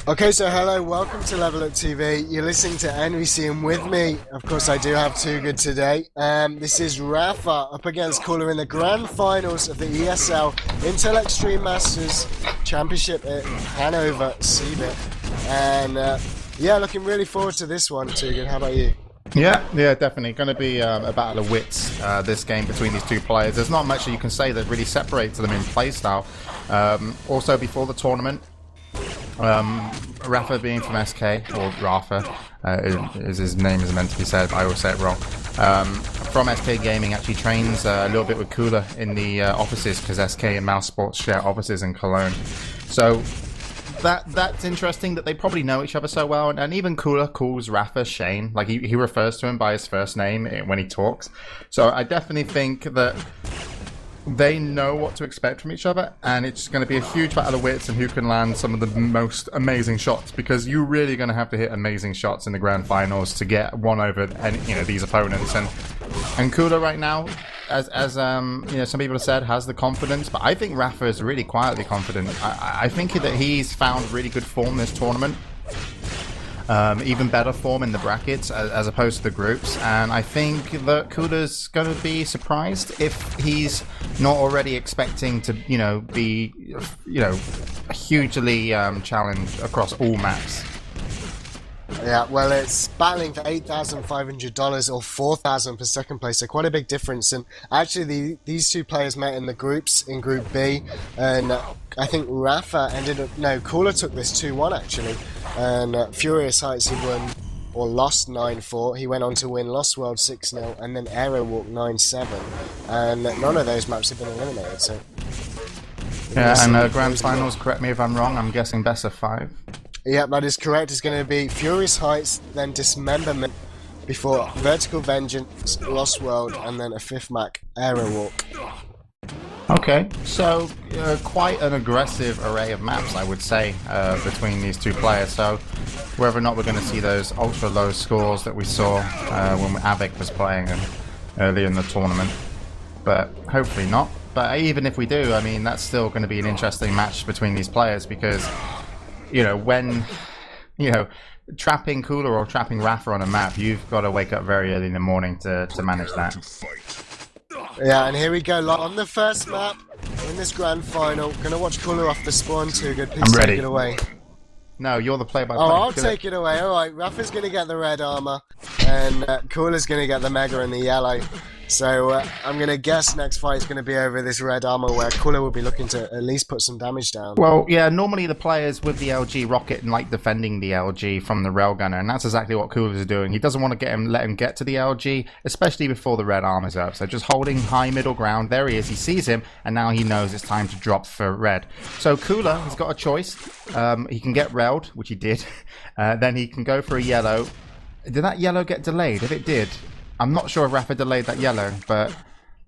Okay, so hello, welcome to Level Up TV. You're listening to NVC and with me, of course, I do have Too Good today. This is Rapha up against Cooler in the grand finals of the ESL Intel Extreme Masters Championship at Hanover, Seabit. And yeah, looking really forward to this one, Too Good. How about you? Yeah, definitely. Going to be a battle of wits, this game between these two players. There's not much that you can say that really separates them in playstyle. Also, before the tournament, Rapha being from SK, or Rapha, is his name is meant to be said, but I always say it wrong. From SK Gaming actually trains a little bit with Cooler in the offices, because SK and Mouse Sports share offices in Cologne. So that's interesting that they probably know each other so well, and even Cooler calls Rapha Shane. Like he refers to him by his first name when he talks. So I definitely think that they know what to expect from each other, and it's going to be a huge battle of wits and who can land some of the most amazing shots, because you're really going to have to hit amazing shots in the grand finals to get one over these opponents. And Cooler right now, as some people have said, has the confidence, but I think Rapha is really quietly confident. I think that he's found really good form this tournament. Even better form in the brackets as opposed to the groups, and I think that Cooler's going to be surprised if he's not already expecting to, be, hugely challenged across all maps. Yeah, well, it's battling for $8,500 or $4,000 for second place, so quite a big difference. And actually, these two players met in the groups, in Group B, and I think Rapha Cooler took this 2-1 actually, and Furious Heights he won or lost 9-4. He went on to win Lost World 6-0, and then Aero Walk 9-7, and none of those maps have been eliminated. So yeah, and grand finals. Correct me if I'm wrong. I'm guessing best of 5. Yeah, that is correct. It's going to be Furious Heights, then Dismemberment, before Vertical Vengeance, Lost World, and then a 5th map, Aero Walk. Okay, so quite an aggressive array of maps, I would say, between these two players. So whether or not we're going to see those ultra low scores that we saw when Avec was playing earlier in the tournament, but hopefully not. But even if we do, I mean, that's still going to be an interesting match between these players, because when trapping Cooler or trapping Rapha on a map, you've got to wake up very early in the morning to manage that. Yeah, and here we go on the first map in this grand final. Gonna watch Cooler off the spawn. Too Good. Please take it away. No, you're the play-by-play. Oh, I'll take it away. All right, Rapha's gonna get the red armor, and Cooler's gonna get the mega and the yellow. So I'm going to guess next fight is going to be over this red armor, where Cooler will be looking to at least put some damage down. Well, yeah, normally the players with the LG rocket and like defending the LG from the railgunner, and that's exactly what Cooler's doing. He doesn't want to let him get to the LG, especially before the red armor's up. So just holding high middle ground. There he is. He sees him, and now he knows it's time to drop for red. So Cooler has got a choice. He can get railed, which he did. Then he can go for a yellow. Did that yellow get delayed? If it did, I'm not sure if Rapha delayed that yellow, but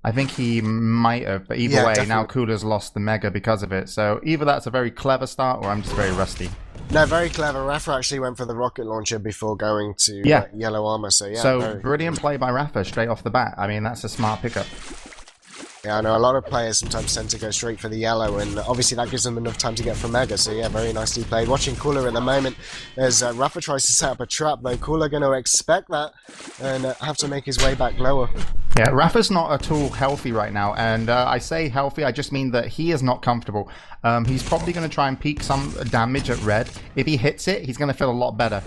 I think he might have. But either way, definitely. Now Cooler's lost the mega because of it. So either that's a very clever start, or I'm just very rusty. No, very clever. Rapha actually went for the rocket launcher before going to yellow armor. So yeah, so brilliant play by Rapha straight off the bat. I mean, that's a smart pickup. Yeah, I know a lot of players sometimes tend to go straight for the yellow, and obviously that gives them enough time to get from mega. So yeah, very nicely played. Watching Cooler at the moment as Rapha tries to set up a trap, though Cooler going to expect that and have to make his way back lower. Yeah, Rapha's not at all healthy right now, and I say healthy, I just mean that he is not comfortable. He's probably going to try and peak some damage at red. If he hits it, he's going to feel a lot better.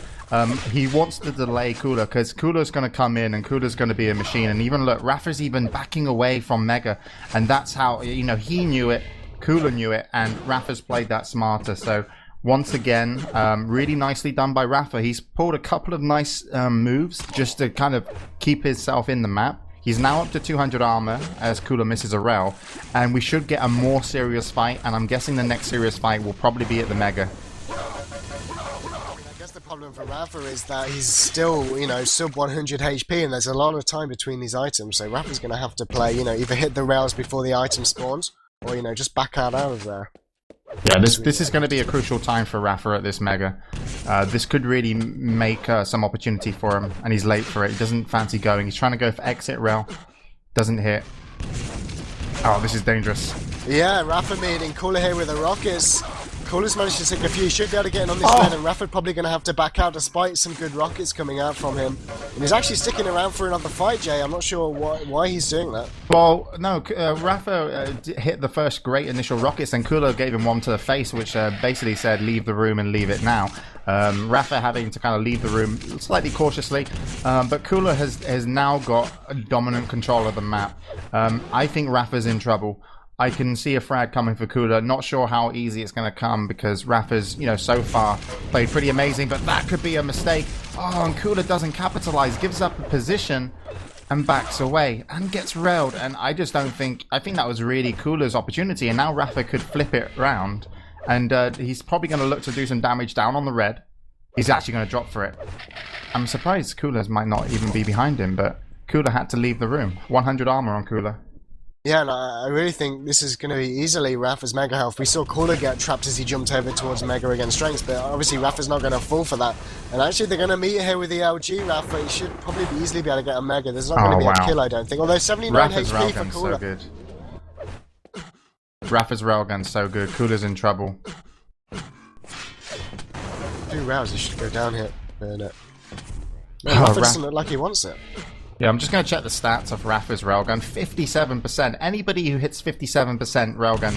He wants to delay Cooler, because Cooler's going to come in and Cooler's going to be a machine. And even look, Rapha's even backing away from Mega, and that's how, he knew it, Cooler knew it, and Rapha's played that smarter. So once again, really nicely done by Rapha. He's pulled a couple of nice moves just to kind of keep himself in the map. He's now up to 200 armor as Cooler misses a rail, and we should get a more serious fight, and I'm guessing the next serious fight will probably be at the Mega. I guess the problem for Rapha is that he's still, sub 100 HP, and there's a lot of time between these items, so Rapha's going to have to play, either hit the rails before the item spawns, or, just back out of there. Yeah, this is going to be a crucial time for Rapha at this Mega. This could really make some opportunity for him, and he's late for it. He doesn't fancy going. He's trying to go for exit rail. Doesn't hit. Oh, this is dangerous. Yeah, Rapha meeting Cooler here with the rockets. Coola's managed to take a few. He should be able to get in on this red, and Rapha probably going to have to back out despite some good rockets coming out from him. And he's actually sticking around for another fight, Jay. I'm not sure why he's doing that. Well, no, Rapha hit the first great initial rockets, and Cooler gave him one to the face, which basically said, leave the room and leave it now. Rapha having to kind of leave the room slightly cautiously, but Cooler has now got a dominant control of the map. I think Rapha's in trouble. I can see a frag coming for Cooler. Not sure how easy it's going to come because Rapha's, so far played pretty amazing, but that could be a mistake. Oh, and Cooler doesn't capitalize, gives up a position and backs away and gets railed. And I just don't think, I think that was really Cooler's opportunity, and now Rapha could flip it around. And he's probably going to look to do some damage down on the red. He's actually going to drop for it. I'm surprised Cooler's might not even be behind him, but Cooler had to leave the room. 100 armor on Cooler. Yeah, and I really think this is going to be easily Rapha's Mega health. We saw Cooler get trapped as he jumped over towards Mega against Strengths, but obviously Rapha's not going to fall for that. And actually they're going to meet here with the LG Rapha. He should probably easily be able to get a Mega. There's not going to be a kill, I don't think. Although 79 Rapha's HP for railgun's Cooler. so good. Rapha's railgun's so good. Cooler's in trouble. 2 rounds, he should go down here. But, Rapha doesn't look like he wants it. Yeah, I'm just going to check the stats of Rapha's railgun. 57%. Anybody who hits 57% railgun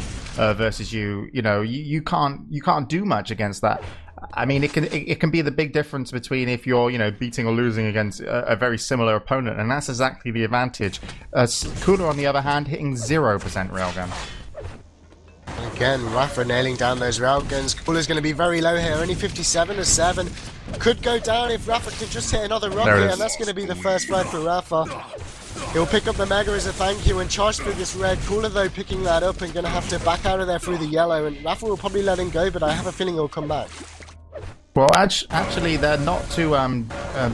versus you, you can't do much against that. I mean, it can be the big difference between if you're, beating or losing against a very similar opponent, and that's exactly the advantage. Cooler, on the other hand, hitting 0% railgun. Again, Rapha nailing down those railguns. Cooler's going to be very low here, only 57 to 7. Could go down if Rapha can just hit another rocket, and that's going to be the first flag for Rapha. He'll pick up the Mega as a thank you and charge through this red. Cooler, though, picking that up and going to have to back out of there through the yellow, and Rapha will probably let him go, but I have a feeling he'll come back. Well, actually, they're not too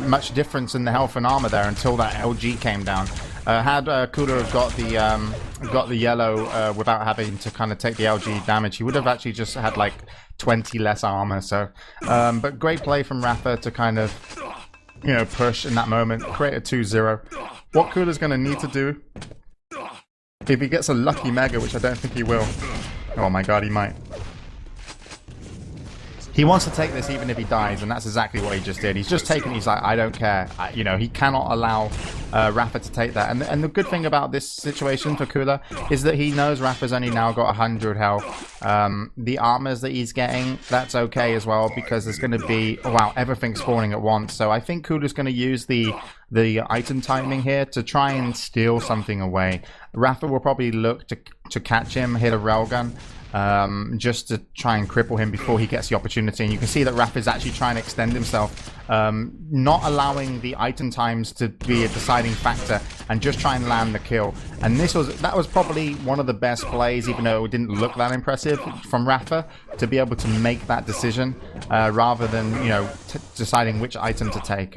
much difference in the health and armor there until that LG came down. Had Cooler have got the yellow without having to kind of take the LG damage, he would have actually just had like 20 less armor. So, but great play from Rapha to kind of, push in that moment, create a 2-0. What Cooler's going to need to do, if he gets a lucky Mega, which I don't think he will. Oh my god, he might. He wants to take this even if he dies, and that's exactly what he just did. He's just taken. He's like, I don't care. He cannot allow Rapha to take that. And the good thing about this situation for Cooler is that he knows Rapha's only now got 100 health. The armors that he's getting, that's okay as well, because there's going to be, everything's spawning at once. So I think Cooler's going to use the item timing here to try and steal something away. Rapha will probably look to catch him, hit a railgun. Just to try and cripple him before he gets the opportunity. And you can see that Rapha is actually trying to extend himself, not allowing the item times to be a deciding factor, and just try and land the kill. And that was probably one of the best plays, even though it didn't look that impressive from Rapha, to be able to make that decision rather than deciding which item to take.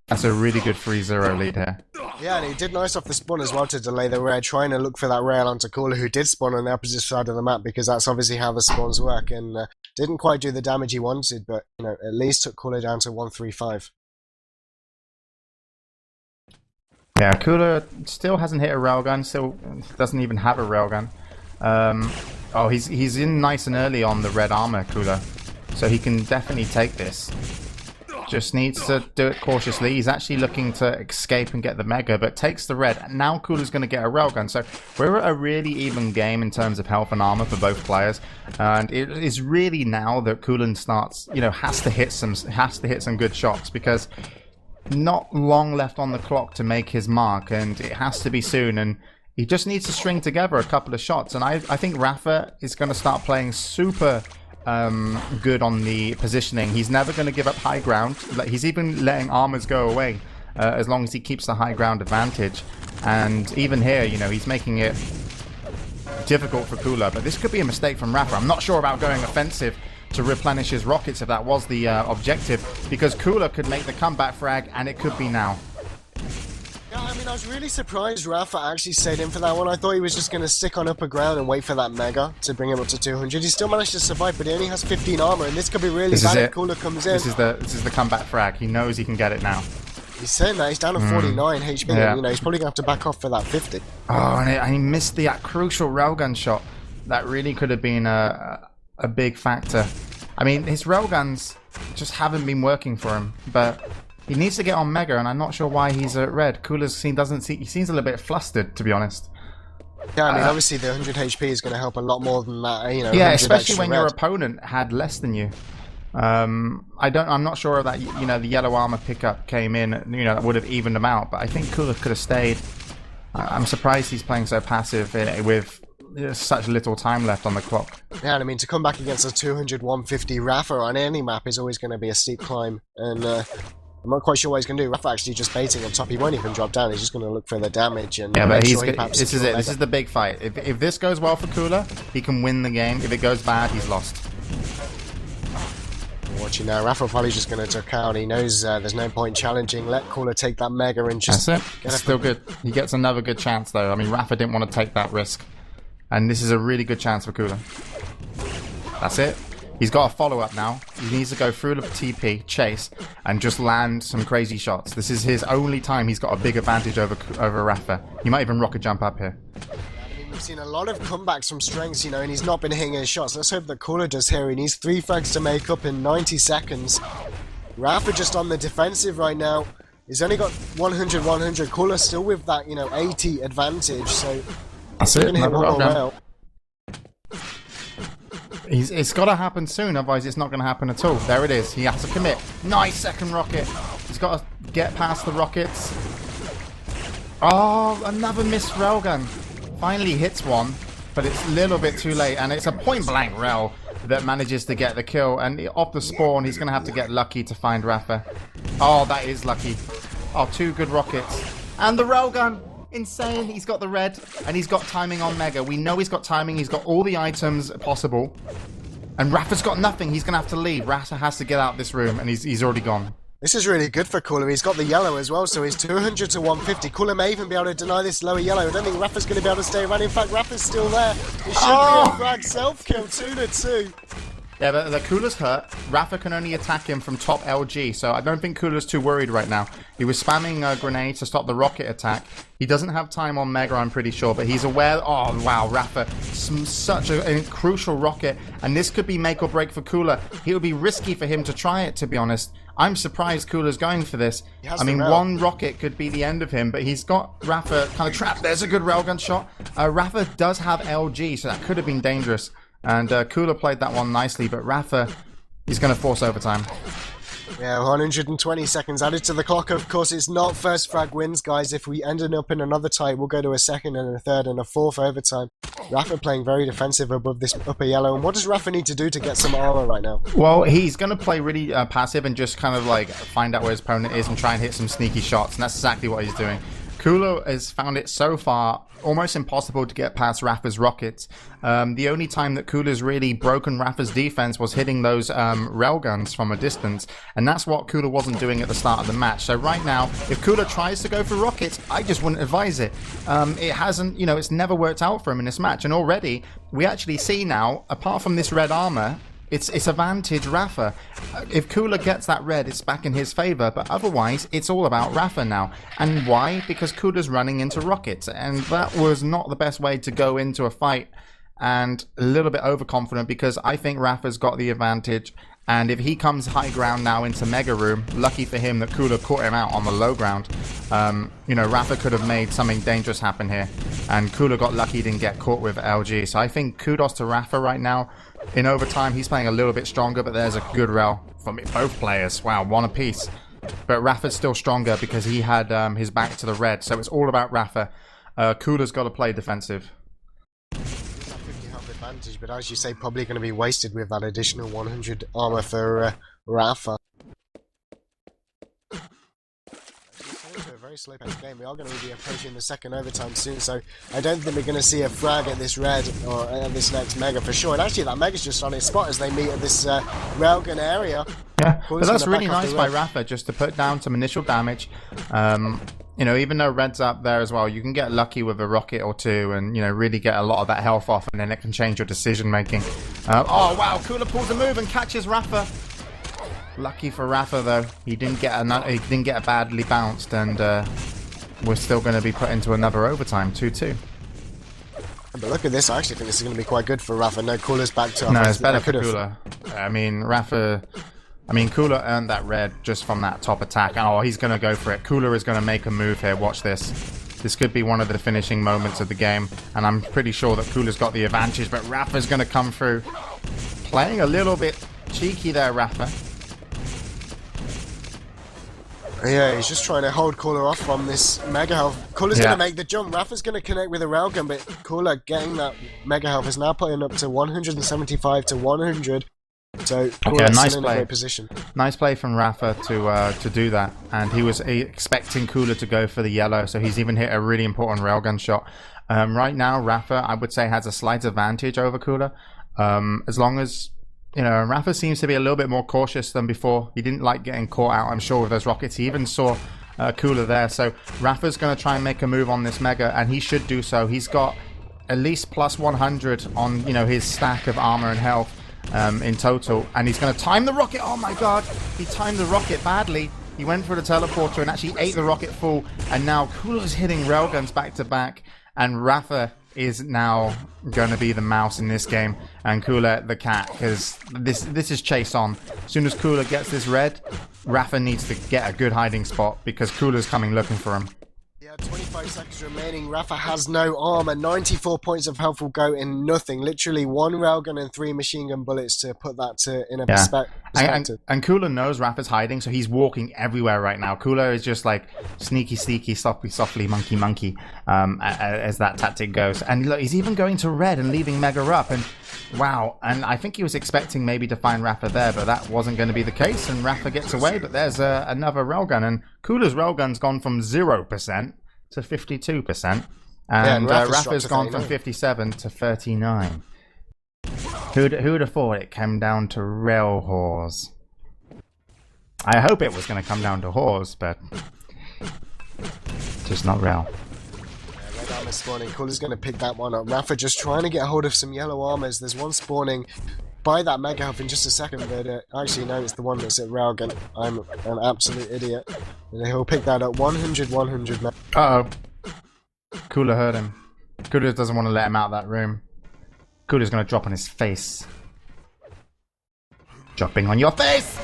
That's a really good 3-0 lead here. Yeah, and he did nice off the spawn as well to delay the raid, trying to look for that rail onto Cooler, who did spawn on the opposite side of the map, because that's obviously how the spawns work, and didn't quite do the damage he wanted, but at least took Cooler down to 135. Yeah, Cooler still hasn't hit a railgun, still doesn't even have a railgun. He's in nice and early on the red armor, Cooler, so he can definitely take this. Just needs to do it cautiously. He's actually looking to escape and get the Mega, but takes the red. Now Cooler's going to get a railgun. So we're at a really even game in terms of health and armor for both players. And it is really now that Cooler starts, has to hit some good shots, because not long left on the clock to make his mark, and it has to be soon. And he just needs to string together a couple of shots. And I think Rapha is going to start playing super good on the positioning. He's never going to give up high ground. He's even letting armors go away as long as he keeps the high ground advantage. And even here, he's making it difficult for Cooler. But this could be a mistake from Rapha. I'm not sure about going offensive to replenish his rockets if that was the objective, because Cooler could make the comeback frag, and it could be now. Yeah, I was really surprised Rapha actually stayed in for that one. I thought he was just going to stick on upper ground and wait for that Mega to bring him up to 200. He still managed to survive, but he only has 15 armor, and this could be really bad if Cooler comes in. This is the comeback frag. He knows he can get it now. He's saying that. He's down to 49 HP. Yeah. And, he's probably going to have to back off for that 50. Oh, and he missed that crucial railgun shot. That really could have been a a big factor. I mean, his railguns just haven't been working for him, but he needs to get on Mega, and I'm not sure why he's at red. Cooler's he seems a little bit flustered, to be honest. Yeah, I mean, obviously the 100 HP is going to help a lot more than that, you know. Yeah, especially when your opponent had less than you. I'm not sure if that, you know, the yellow armor pickup came in, you know, that would have evened them out, but I think Cooler could have stayed. I'm surprised he's playing so passive with such little time left on the clock. Yeah, and I mean, to come back against a 200, 150 Rapha on any map is always going to be a steep climb, and I'm not quite sure what he's going to do. Rapha actually just baiting on top. He won't even drop down. He's just going to look for the damage. And yeah, but this is it. This is the big fight. If this goes well for Cooler, he can win the game. If it goes bad, he's lost. Watching now, Rapha probably just going to duck out. He knows there's no point challenging. Let Cooler take that Mega and just... That's it. It's still good. He gets another good chance, though. I mean, Rapha didn't want to take that risk. And this is a really good chance for Cooler. That's it. He's got a follow-up now. He needs to go through the TP, chase, and just land some crazy shots. This is his only time he's got a big advantage over Rapha. He might even rocket jump up here. We've seen a lot of comebacks from strengths, you know, and he's not been hitting his shots. Let's hope that Cooler does here. He needs 3 frags to make up in 90 seconds. Rapha just on the defensive right now. He's only got 100, 100. Cooler still with that, you know, 80 advantage. So that's it. It's got to happen soon, otherwise it's not going to happen at all. There it is. He has to commit. Nice second rocket. He's got to get past the rockets. Oh, another missed railgun. Finally hits one, but it's a little bit too late, and it's a point-blank rail that manages to get the kill, and off the spawn he's going to have to get lucky to find Rapha. Oh, that is lucky. Oh, 2 good rockets. And the railgun! Insane. He's got the red, and he's got timing on Mega. We know he's got timing. He's got all the items possible, and Rapha's got nothing. He's going to have to leave. Rapha has to get out of this room, and he's already gone. This is really good for Cooler. He's got the yellow as well, so he's 200 to 150. Cooler may even be able to deny this lower yellow. I don't think Rapha's going to be able to stay around. In fact, Rapha's still there. It should be a frag self-kill, 2-2. Yeah, but the Cooler's hurt. Rapha can only attack him from top LG, so I don't think Cooler's too worried right now. He was spamming a grenade to stop the rocket attack. He doesn't have time on Mega, I'm pretty sure, but he's aware... Oh, wow, Rapha. Such a crucial rocket, and this could be make or break for Cooler. It would be risky for him to try it, to be honest. I'm surprised Cooler's going for this. I mean, one rocket could be the end of him, but he's got Rapha kind of trapped. There's a good railgun shot. Rapha does have LG, so that could have been dangerous. And Cooler played that one nicely, but Rapha, he's going to force overtime. Yeah, 120 seconds added to the clock. Of course, it's not first frag wins, guys. If we ended up in another tie, we'll go to a second and a third and a fourth overtime. Rapha playing very defensive above this upper yellow. And what does Rapha need to do to get some armor right now? Well, he's going to play really passive and just kind of like find out where his opponent is and try and hit some sneaky shots. And that's exactly what he's doing. Cooler has found it so far almost impossible to get past Rapha's rockets. The only time that Cooler's really broken Rapha's defense was hitting those railguns from a distance, and that's what Cooler wasn't doing at the start of the match. So right now, if Cooler tries to go for rockets, I just wouldn't advise it. It hasn't, you know, it's never worked out for him in this match, and already we actually see now, apart from this red armor, it's advantage Rapha. If Cooler gets that red, it's back in his favor, but otherwise, it's all about Rapha now. And why? Because Cooler's running into rockets, and that was not the best way to go into a fight, and a little bit overconfident because I think Rapha's got the advantage, and if he comes high ground now into Mega Room, lucky for him that Cooler caught him out on the low ground. You know, Rapha could have made something dangerous happen here, and Cooler got lucky he didn't get caught with LG. So I think kudos to Rapha right now. In overtime, he's playing a little bit stronger, but there's a good rail from both players. Wow, one apiece. But Rapha's still stronger because he had his back to the red, so it's all about Rapha. Cooler's got to play defensive. He's got 50 health advantage, but as you say, probably going to be wasted with that additional 100 armor for Rapha. A very slow-paced game. We are going to be approaching the second overtime soon, so I don't think we're going to see a frag at this red or at this next Mega for sure. And actually, that Mega's just on his spot as they meet at this railgun area. Yeah, but that's really nice by Rapha just to put down some initial damage. You know, even though red's up there as well, you can get lucky with a rocket or two and, you know, really get a lot of that health off, and then it can change your decision making. Oh wow, Cooler pulls a move and catches Rapha. Lucky for Rapha though, he didn't get badly bounced, and we're still going to be put into another overtime, 2-2. But look at this. I actually think this is going to be quite good for Rapha. No, Cooler's back to No, it's better for Cooler. I mean, Cooler earned that red just from that top attack. Oh, he's going to go for it. Cooler is going to make a move here. Watch this. This could be one of the finishing moments of the game. And I'm pretty sure that Cooler's got the advantage. But Rapha's going to come through. Playing a little bit cheeky there, Rapha. Yeah, he's just trying to hold Cooler off from this Mega Health. Cooler's going to make the jump. Rapha's going to connect with a railgun, but Cooler getting that Mega Health is now putting up to 175 to 100. So Cooler's nice in a great position. Nice play from Rapha to do that, and he was expecting Cooler to go for the yellow, so he's even hit a really important railgun shot. Right now, Rapha, I would say, has a slight advantage over Cooler, as long as Rapha seems to be a little bit more cautious than before. He didn't like getting caught out, I'm sure, with those rockets. He even saw Cooler there. So Rapha's going to try and make a move on this Mega, and he should do so. He's got at least plus 100 on his stack of armor and health in total. And he's going to time the rocket. Oh my god, he timed the rocket badly. He went for the teleporter and actually ate the rocket full. And now Cooler's hitting railguns back to back. And Rapha is now going to be the mouse in this game, and Cooler the cat, because this is chase on. As soon as Cooler gets this red, Rapha needs to get a good hiding spot because Cooler's coming looking for him. Yeah, 25 seconds remaining. Rapha has no armor. 94 points of health will go in nothing. Literally 1 railgun and 3 machine gun bullets to put that in a perspective. And Cooler knows Rapha's hiding, so he's walking everywhere right now. Cooler is just like sneaky, softly, monkey, as that tactic goes. And look, he's even going to red and leaving Mega up. And wow, and I think he was expecting maybe to find Rapha there, but that wasn't going to be the case. And Rapha gets away, but there's another railgun, and Cooler's railgun's gone from 0% to 52%, and Rapha's gone from 57 to 39. Who'd have thought it came down to rail whores? I hope it was going to come down to whores, but just not rail. Yeah, red armor spawning. Cooler's going to pick that one up. Rapha just trying to get a hold of some yellow armors. There's one spawning by that Mega Health in just a second, but actually no, it's the one that's at railgun. I'm an absolute idiot. And he'll pick that up. 100. Uh-oh. Cooler heard him. Cooler doesn't want to let him out of that room. Cooler's going to drop on his face. Dropping on your face!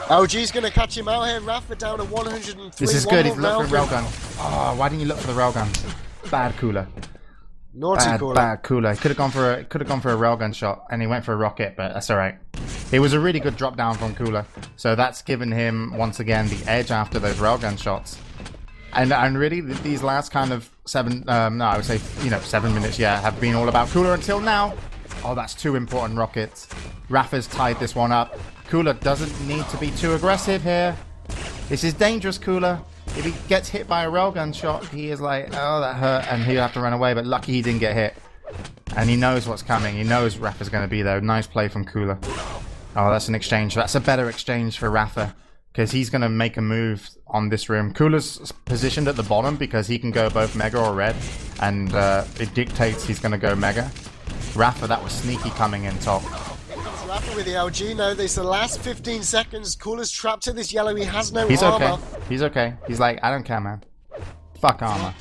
LG's going to catch him out here. Rapha down to 103. This is good. He's looking for a railgun. Oh, why didn't you look for the railgun? Bad Cooler. Naughty Cooler. Bad Cooler. Could have gone for a railgun shot, and he went for a rocket, but that's all right. It was a really good drop down from Cooler, so that's given him once again the edge after those railgun shots. And really, these last kind of 7 minutes, have been all about Cooler until now. Oh, that's 2 important rockets. Rapha's tied this one up. Cooler doesn't need to be too aggressive here. This is dangerous, Cooler. If he gets hit by a railgun shot, he is like, oh, that hurt, and he'll have to run away, but lucky he didn't get hit. And he knows what's coming. He knows Rapha's going to be there. Nice play from Cooler. Oh, that's an exchange. That's a better exchange for Rapha, because he's going to make a move on this room. Cooler's positioned at the bottom because he can go both Mega or Red, and it dictates he's going to go Mega. Rapha, that was sneaky coming in top. Rapha with the LG. No, this is the last 15 seconds. Cooler's trapped to this yellow. He has no armor. He's okay. He's okay. He's like, I don't care, man. Fuck armor.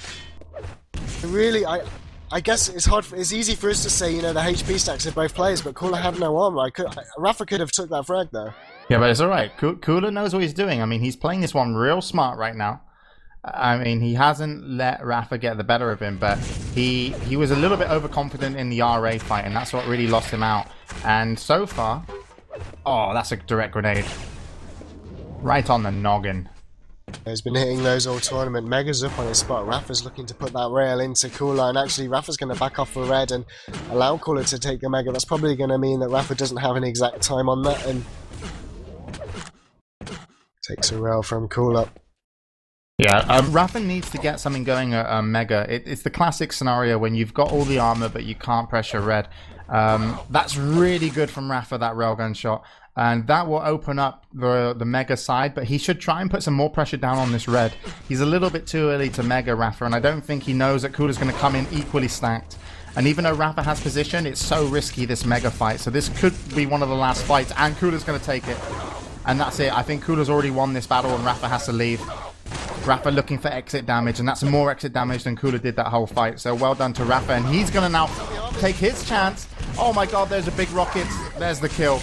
Really, I guess it's easy for us to say, the HP stacks of both players, but Cooler had no armor. Rapha could have took that frag though. Yeah, but it's alright. Cooler knows what he's doing. I mean, he's playing this one real smart right now. I mean, he hasn't let Rapha get the better of him, but he was a little bit overconfident in the RA fight, and that's what really lost him out. And so far... Oh, that's a direct grenade. Right on the noggin. He's been hitting those all tournament. Mega's up on his spot. Rapha's looking to put that rail into Cooler, and actually Rapha's going to back off for Red and allow Cooler to take the Mega. That's probably going to mean that Rapha doesn't have an exact time on that, and takes a rail from Cooler. Yeah, Rapha needs to get something going at Mega. It's the classic scenario when you've got all the armor but you can't pressure Red. That's really good from Rapha, that railgun shot. And that will open up the Mega side, but he should try and put some more pressure down on this Red. He's a little bit too early to Mega Rapha, and I don't think he knows that Cooler's going to come in equally stacked. And even though Rapha has position, it's so risky, this Mega fight. So this could be one of the last fights, and Cooler's going to take it. And that's it. I think Cooler's already won this battle, and Rapha has to leave. Rapha looking for exit damage, and that's more exit damage than Cooler did that whole fight. So well done to Rapha, and he's going to now take his chance. Oh my god, there's a big rocket. There's the kill.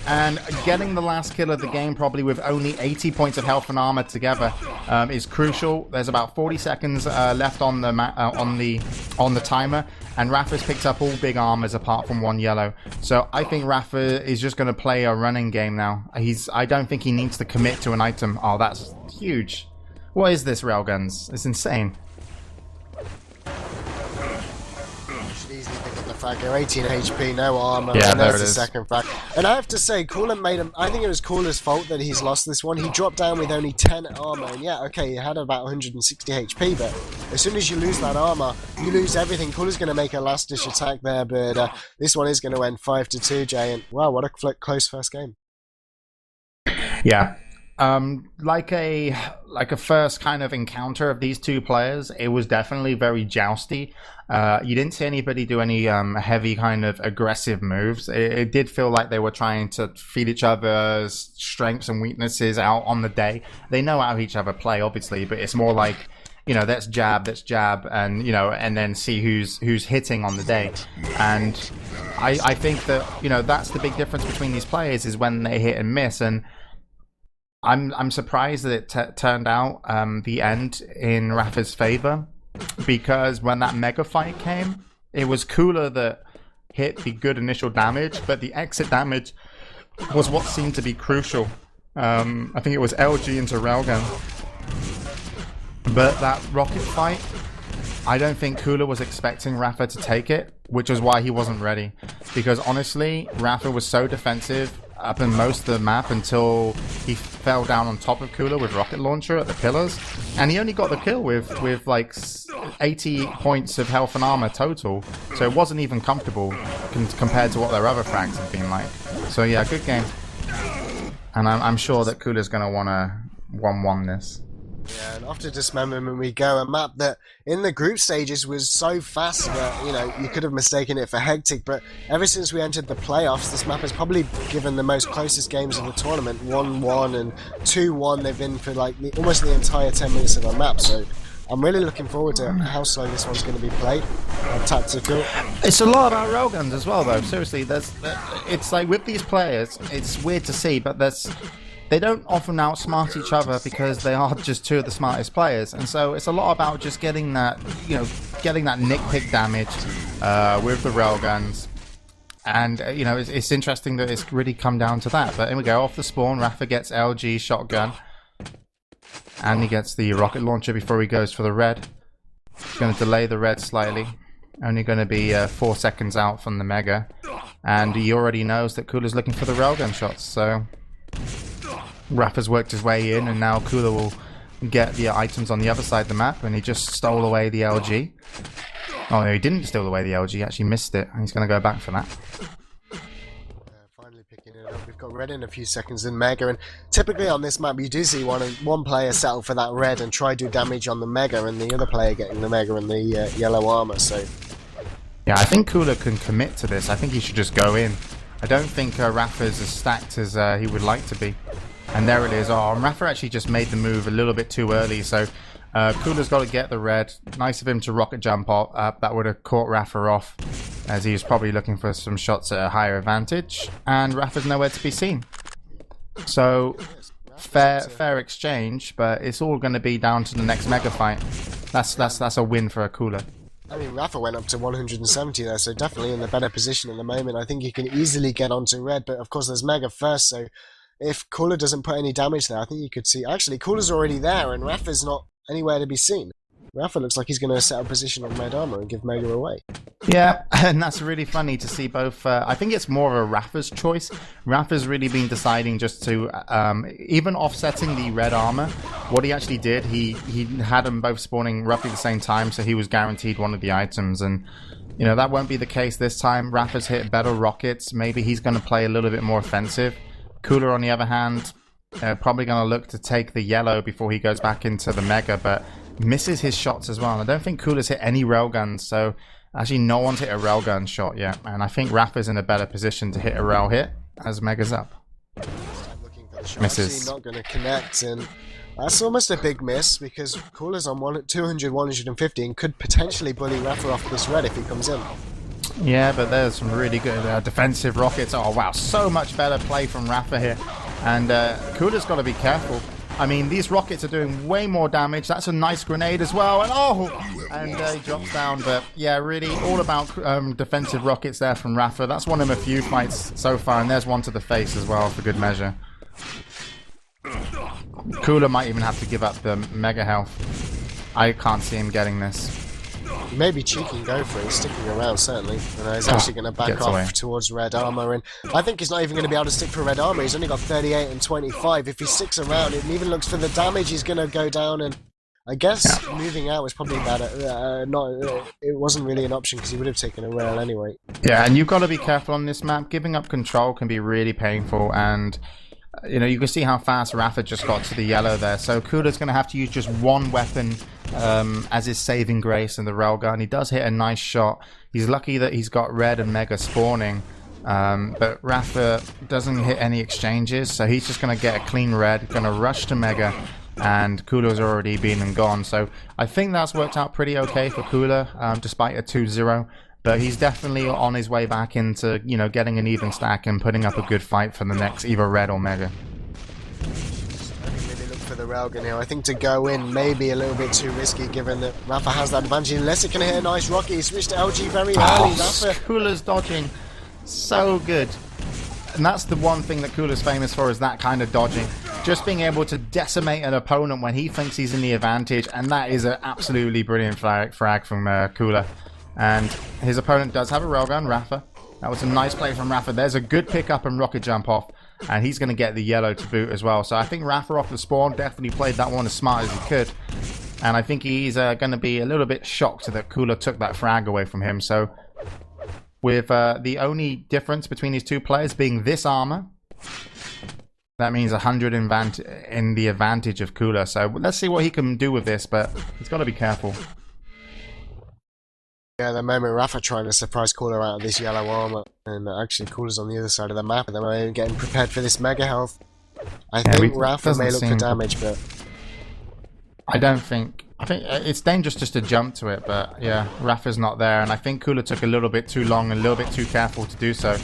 And getting the last kill of the game, probably with only 80 points of health and armor together, is crucial. There's about 40 seconds left on the timer, and Rapha's picked up all big armors apart from one yellow. So I think Rapha is just going to play a running game now. I don't think he needs to commit to an item. Oh, that's huge. What is this, railguns? It's insane. Easily pick up the frag here. 18 HP, no armor. Yeah, and there there's it the is. second frag. And I have to say, Cooler made him. I think it was Cooler's fault that he's lost this one. He dropped down with only 10 armor, and yeah, okay, he had about 160 HP, but as soon as you lose that armor, you lose everything. Cooler's going to make a last-ditch attack there, but this one is going to end 5-2, Jay. And wow, what a close first game. Yeah. Like a first kind of encounter of these two players, it was definitely very jousty. You didn't see anybody do any heavy kind of aggressive moves. It did feel like they were trying to feed each other's strengths and weaknesses out on the day. They know how each other play, obviously, but it's more like, you know, let's jab, and, you know, and then see who's hitting on the day. And I think that, you know, that's the big difference between these players, is when they hit and miss. And I'm surprised that it turned out the end in Rapha's favor, because when that mega fight came, it was Cooler that hit the good initial damage, but the exit damage was what seemed to be crucial. I think it was LG into Railgun. But that rocket fight, I don't think Cooler was expecting Rapha to take it, which is why he wasn't ready. Because honestly, Rapha was so defensive up in most of the map until he fell down on top of Cooler with rocket launcher at the pillars, and he only got the kill with like 80 points of health and armor total, so it wasn't even comfortable compared to what their other frags have been like. So yeah, good game, and I'm sure that Cooler's gonna wanna 1-1 this. Yeah, and after Dismemberment we go, a map that in the group stages was so fast that, you know, you could have mistaken it for hectic, but ever since we entered the playoffs, this map has probably given the most closest games of the tournament. 1-1 and 2-1 they've been for like almost the entire 10 minutes of the map, so I'm really looking forward to how slow this one's going to be played. Tactical. It's a lot about railguns as well, though. Seriously, it's like with these players, it's weird to see, but they don't often outsmart each other because they are just two of the smartest players, and so it's a lot about just getting that, you know, getting that nitpick damage with the railguns. And you know, it's interesting that it's really come down to that. But here we go, off the spawn, Rapha gets LG shotgun, and he gets the rocket launcher before he goes for the red. He's going to delay the red slightly. Only going to be 4 seconds out from the mega, and he already knows that Cooler's looking for the railgun shots. So Rapha's worked his way in, and now Cooler will get the items on the other side of the map, and he just stole away the LG. Oh no, he didn't steal away the LG, he actually missed it, and he's going to go back for that. Finally picking it up. We've got red in a few seconds in mega, and typically on this map you do see one player settle for that red and try to do damage on the mega, and the other player getting the mega and the yellow armor. So yeah, I think Cooler can commit to this. I think he should just go in. I don't think Rapha's as stacked as he would like to be. And there it is. Oh, and Rapha actually just made the move a little bit too early, so Cooler's got to get the red. Nice of him to rocket jump up. That would have caught Rapha off, as he was probably looking for some shots at a higher advantage. And Rapha's nowhere to be seen. So fair exchange, but it's all going to be down to the next mega fight. That's a win for a Cooler. I mean, Rapha went up to 170 there, so definitely in the better position at the moment. I think he can easily get onto red, but of course there's mega first, so if Cooler doesn't put any damage there, I think you could see... Actually, Cooler's already there, and Rapha's not anywhere to be seen. Rapha looks like he's going to set a position on red armor and give mega away. Yeah, and that's really funny to see both. I think it's more of a Rapha's choice. Rapha's really been deciding just to, even offsetting the red armor, what he actually did, he had them both spawning roughly the same time, so he was guaranteed one of the items. And, you know, that won't be the case this time. Rapha's hit better rockets. Maybe he's going to play a little bit more offensive. Cooler, on the other hand, probably going to look to take the yellow before he goes back into the mega, but misses his shots as well. I don't think Cooler's hit any railguns, so actually no one's hit a railgun shot yet, and I think Rapha's in a better position to hit a rail hit as mega's up. Looking for the shot. Misses. Not going to connect, and That's almost a big miss because Cooler's on 200, 150 and could potentially bully Rapha off this red if he comes in. Yeah, but there's some really good defensive rockets. Oh, wow. So much better play from Rapha here. And Cooler's got to be careful. I mean, these rockets are doing way more damage. That's a nice grenade as well. And he drops down. But yeah, really all about defensive rockets there from Rapha. That's won him a few fights so far. And there's one to the face as well for good measure. Cooler might even have to give up the mega health. I can't see him getting this. Maybe cheeky and go for it. He's sticking around, certainly. He's actually going to back off towards red armor. And I think he's not even going to be able to stick for red armor. He's only got 38 and 25. If he sticks around, it even looks for the damage, he's going to go down. And I guess moving out was probably better. It wasn't really an option because he would have taken a rail anyway. Yeah, and you've got to be careful on this map. Giving up control can be really painful. And you know, you can see how fast Rapha just got to the yellow there. So Cooler's going to have to use just one weapon as his saving grace in the railgun. He does hit a nice shot. He's lucky that he's got red and mega spawning. But Rapha doesn't hit any exchanges, so he's just going to get a clean red, going to rush to mega, and Cooler's already been and gone. So I think that's worked out pretty okay for Cooler, despite a 2-0. But he's definitely on his way back into, you know, getting an even stack and putting up a good fight for the next either red or mega. Maybe look for the railgun here. I think to go in may be a little bit too risky given that Rapha has that advantage. Unless it can hit a nice rocket. He switched to LG very early. Rapha. Cooler's dodging. So good. And that's the one thing that Cooler's famous for, is that kind of dodging. Just being able to decimate an opponent when he thinks he's in the advantage. And that is an absolutely brilliant frag from Cooler. And his opponent does have a railgun, Rapha. That was a nice play from Rapha. There's a good pickup and rocket jump off. And he's going to get the yellow to boot as well. So I think Rapha off the spawn definitely played that one as smart as he could. And I think he's going to be a little bit shocked that Cooler took that frag away from him. So with the only difference between these two players being this armor, that means 100 in the advantage of Cooler. So let's see what he can do with this, but he's got to be careful. Yeah, the moment Rapha trying to surprise Cooler out of this yellow armor, and actually Cooler's on the other side of the map, and they're getting prepared for this mega health. I think Rapha may look for damage, but I think it's dangerous just to jump to it, but yeah, Rapha's not there, and I think Cooler took a little bit too long and a little bit too careful to do so.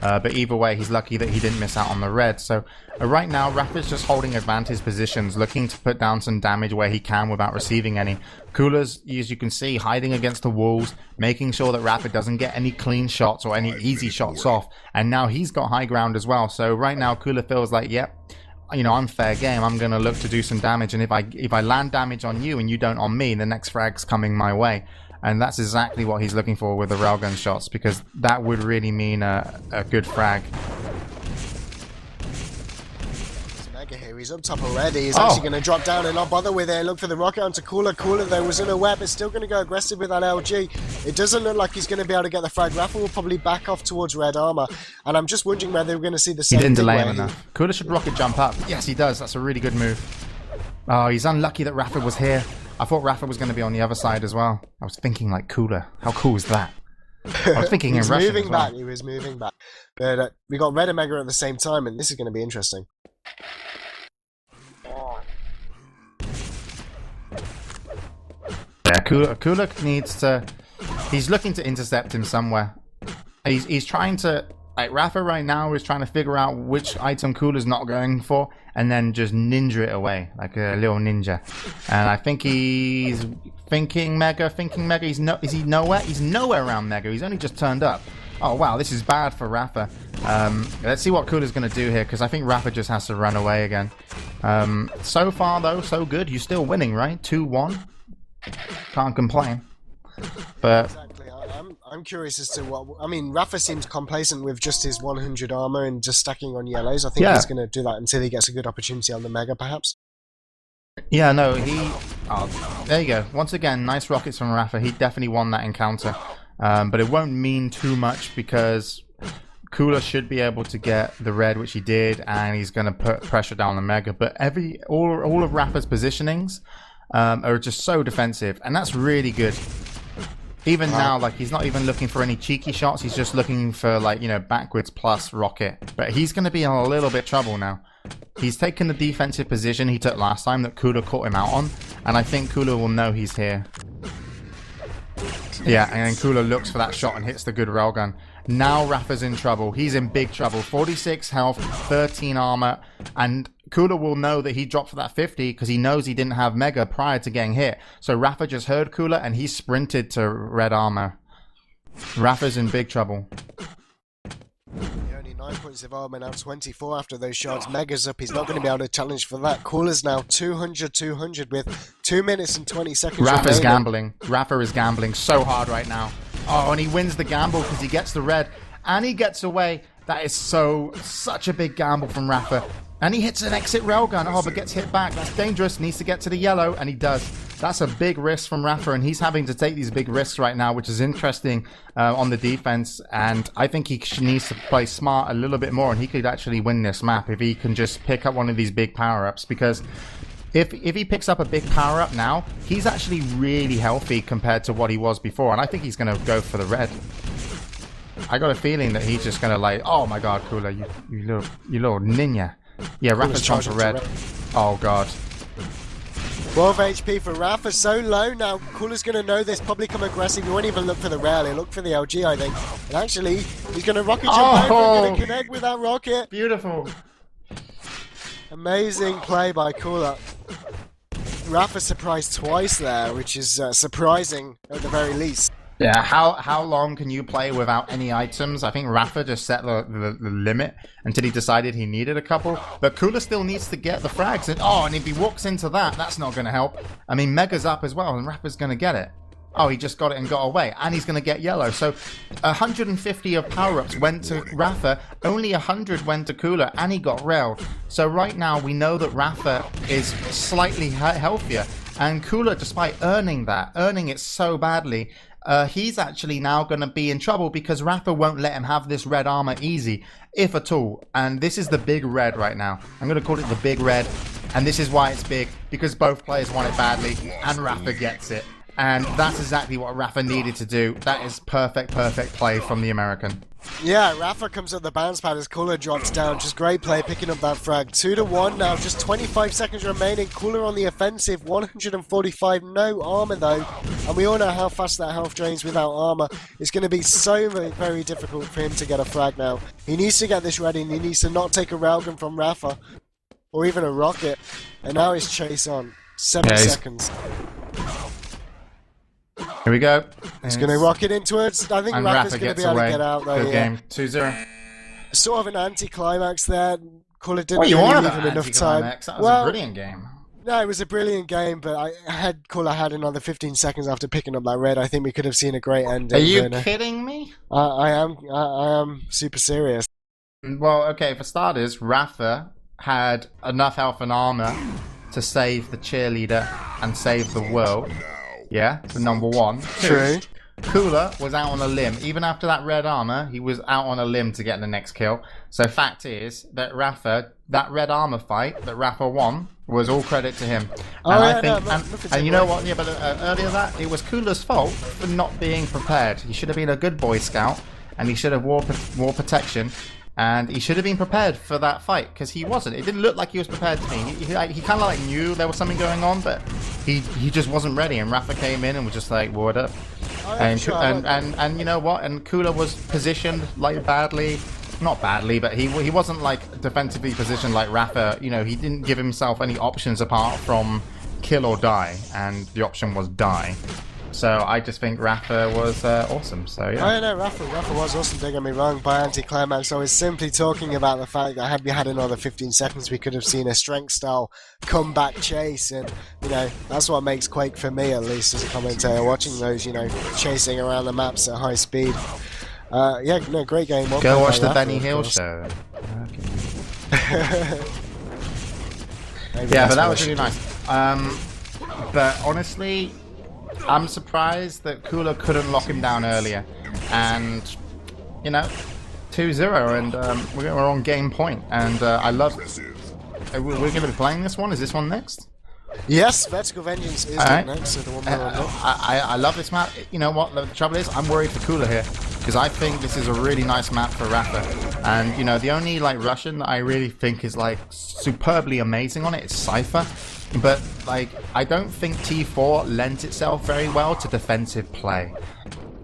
But either way, he's lucky that he didn't miss out on the red. So right now, Rapha's just holding advantage positions, looking to put down some damage where he can without receiving any. Cooler's, as you can see, hiding against the walls, making sure that Rapha doesn't get any clean shots or any easy shots off. And now he's got high ground as well. So right now, Cooler feels like, yep, you know, I'm fair game. I'm going to look to do some damage. And if I land damage on you and you don't on me, the next frag's coming my way. And that's exactly what he's looking for with the railgun shots, because that would really mean a good frag. Mega here, he's up top already. He's actually going to drop down and not bother with it. Look for the rocket onto Cooler. Cooler, though, was in a web. It's still going to go aggressive with that LG. It doesn't look like he's going to be able to get the frag. Rapha will probably back off towards red armor. And I'm just wondering whether we're going to see the same thing. He didn't delay him enough. Cooler should rocket jump up. Yes, he does. That's a really good move. Oh, he's unlucky that Rapha was here. I thought Rapha was going to be on the other side as well. I was thinking like Cooler. How cool is that? I was thinking in Russian as well. He was moving back. But we got red and mega at the same time, and this is going to be interesting. Yeah, Cooler needs to... He's looking to intercept him somewhere. He's trying to... Like, Rapha right now is trying to figure out which item Cooler's not going for, and then just ninja it away, like a little ninja. And I think he's thinking mega. Is he nowhere? He's nowhere around mega. He's only just turned up. Oh, wow, this is bad for Rapha. Let's see what Cooler's going to do here, because I think Rapha just has to run away again. So far, though, so good. You're still winning, right? 2-1. Can't complain. But... Exactly. I'm curious as to what... I mean, Rapha seems complacent with just his 100 armor and just stacking on yellows. I think he's going to do that until he gets a good opportunity on the mega, perhaps. Yeah, no, he... Oh, there you go. Once again, nice rockets from Rapha. He definitely won that encounter. But it won't mean too much because Cooler should be able to get the red, which he did, and he's going to put pressure down the mega. But all of Rapha's positionings are just so defensive, and that's really good. Even now, like, he's not even looking for any cheeky shots. He's just looking for, like, you know, backwards plus rocket. But he's going to be in a little bit trouble now. He's taken the defensive position he took last time that Cooler caught him out on, and I think Cooler will know he's here. Yeah, and then Cooler looks for that shot and hits the good railgun. Now Rapha's in trouble. He's in big trouble. 46 health, 13 armor, and Cooler will know that he dropped for that 50 because he knows he didn't have Mega prior to getting hit. So Rapha just heard Cooler and he sprinted to red armor. Rapha's in big trouble. Only 9 points of armor, now 24 after those shots. Mega's up. He's not going to be able to challenge for that. Cooler's now 200 with 2 minutes and 20 seconds Rapha's remaining. gambling. Rapha is gambling so hard right now. Oh, and he wins the gamble because he gets the red. And he gets away. That is such a big gamble from Rapha. And he hits an exit railgun. Oh, but gets hit back. That's dangerous. Needs to get to the yellow. And he does. That's a big risk from Rapha. And he's having to take these big risks right now, which is interesting on the defense. And I think he needs to play smart a little bit more. And he could actually win this map if he can just pick up one of these big power-ups. Because if he picks up a big power-up now, he's actually really healthy compared to what he was before. And I think he's going to go for the red. I got a feeling that he's just going to like, oh my god, Cooler, you little ninja. Yeah, Rapha's gone for red. Oh god. 12 HP for Rapha, so low now. Cooler's going to know this, probably come aggressive. He won't even look for the rail, he'll look for the LG, I think. And actually, he's going to rocket jump over, going to connect with that rocket. Beautiful. Amazing play by Cooler. Rapha surprised twice there, which is surprising at the very least. Yeah, how long can you play without any items? I think Rapha just set the limit until he decided he needed a couple. But Cooler still needs to get the frags. And if he walks into that, that's not going to help. I mean, Mega's up as well, and Rapha's going to get it. Oh, he just got it and got away. And he's going to get yellow. So 150 of power-ups went to Rapha. Only 100 went to Cooler, and he got railed. So right now, we know that Rapha is slightly healthier. And Cooler, despite earning it so badly, he's actually now going to be in trouble because Rapha won't let him have this red armor easy, if at all. And this is the big red right now. I'm going to call it the big red. And this is why it's big, because both players want it badly, and Rapha gets it. And that's exactly what Rapha needed to do. That is perfect play from the American. Yeah, Rapha comes up the bounce pad as Cooler drops down. Just great play picking up that frag. 2-1 now, just 25 seconds remaining. Cooler on the offensive, 145, no armor though. And we all know how fast that health drains without armor. It's going to be so very difficult for him to get a frag now. He needs to get this ready and he needs to not take a railgun from Rapha. Or even a rocket. And now he's chase on. 7 seconds. Here we go. He's going to rocket into it. I think Rapha's going to be able to get out though. Good game. 2-0. Sort of an anti-climax there. Cooler didn't What you really want leave about him enough time. That was a brilliant game. No, it was a brilliant game, but Cooler had another 15 seconds after picking up that red. I think we could have seen a great ending. Are you kidding me? I am super serious. Well, okay, for starters, Rapha had enough health and armor to save the cheerleader and save the world. Yeah, the number one. True. Cooler was out on a limb. Even after that red armor, he was out on a limb to get the next kill. So fact is that Rapha, that red armor fight that Rapha won, was all credit to him. And you know what? Yeah, but earlier that, it was Cooler's fault for not being prepared. He should have been a good Boy Scout, and he should have wore protection. And he should have been prepared for that fight, because he wasn't. It didn't look like he was prepared to me. He kind of like knew there was something going on, but he just wasn't ready. And Rapha came in and was just like, what up? And you know what? And Cooler was positioned like badly. Not badly, but he wasn't like defensively positioned like Rapha. You know, he didn't give himself any options apart from kill or die. And the option was die. So I just think Rapha was awesome. So yeah. Oh no, Rapha was awesome. Don't get me wrong. By anti-climax, I was simply talking about the fact that had we had another 15 seconds, we could have seen a strength-style comeback chase, and you know that's what makes Quake for me, at least as a commentator, watching those, you know, chasing around the maps at high speed. Yeah, no, great game. Go watch the Benny Hill show. Okay. Yeah, but that was really nice. But honestly, I'm surprised that Cooler couldn't lock him down earlier. And, you know, 2-0, and we're on game point. And I love it. We're going to be playing this one. Is this one next? Yes, Vertical Vengeance is next. So the one we're on next. I love this map. You know what? The trouble is, I'm worried for Cooler here. because I think this is a really nice map for Rapha. And, you know, the only, like, Russian that I really think is, like, superbly amazing on it is Cypher. But, like, I don't think T4 lends itself very well to defensive play.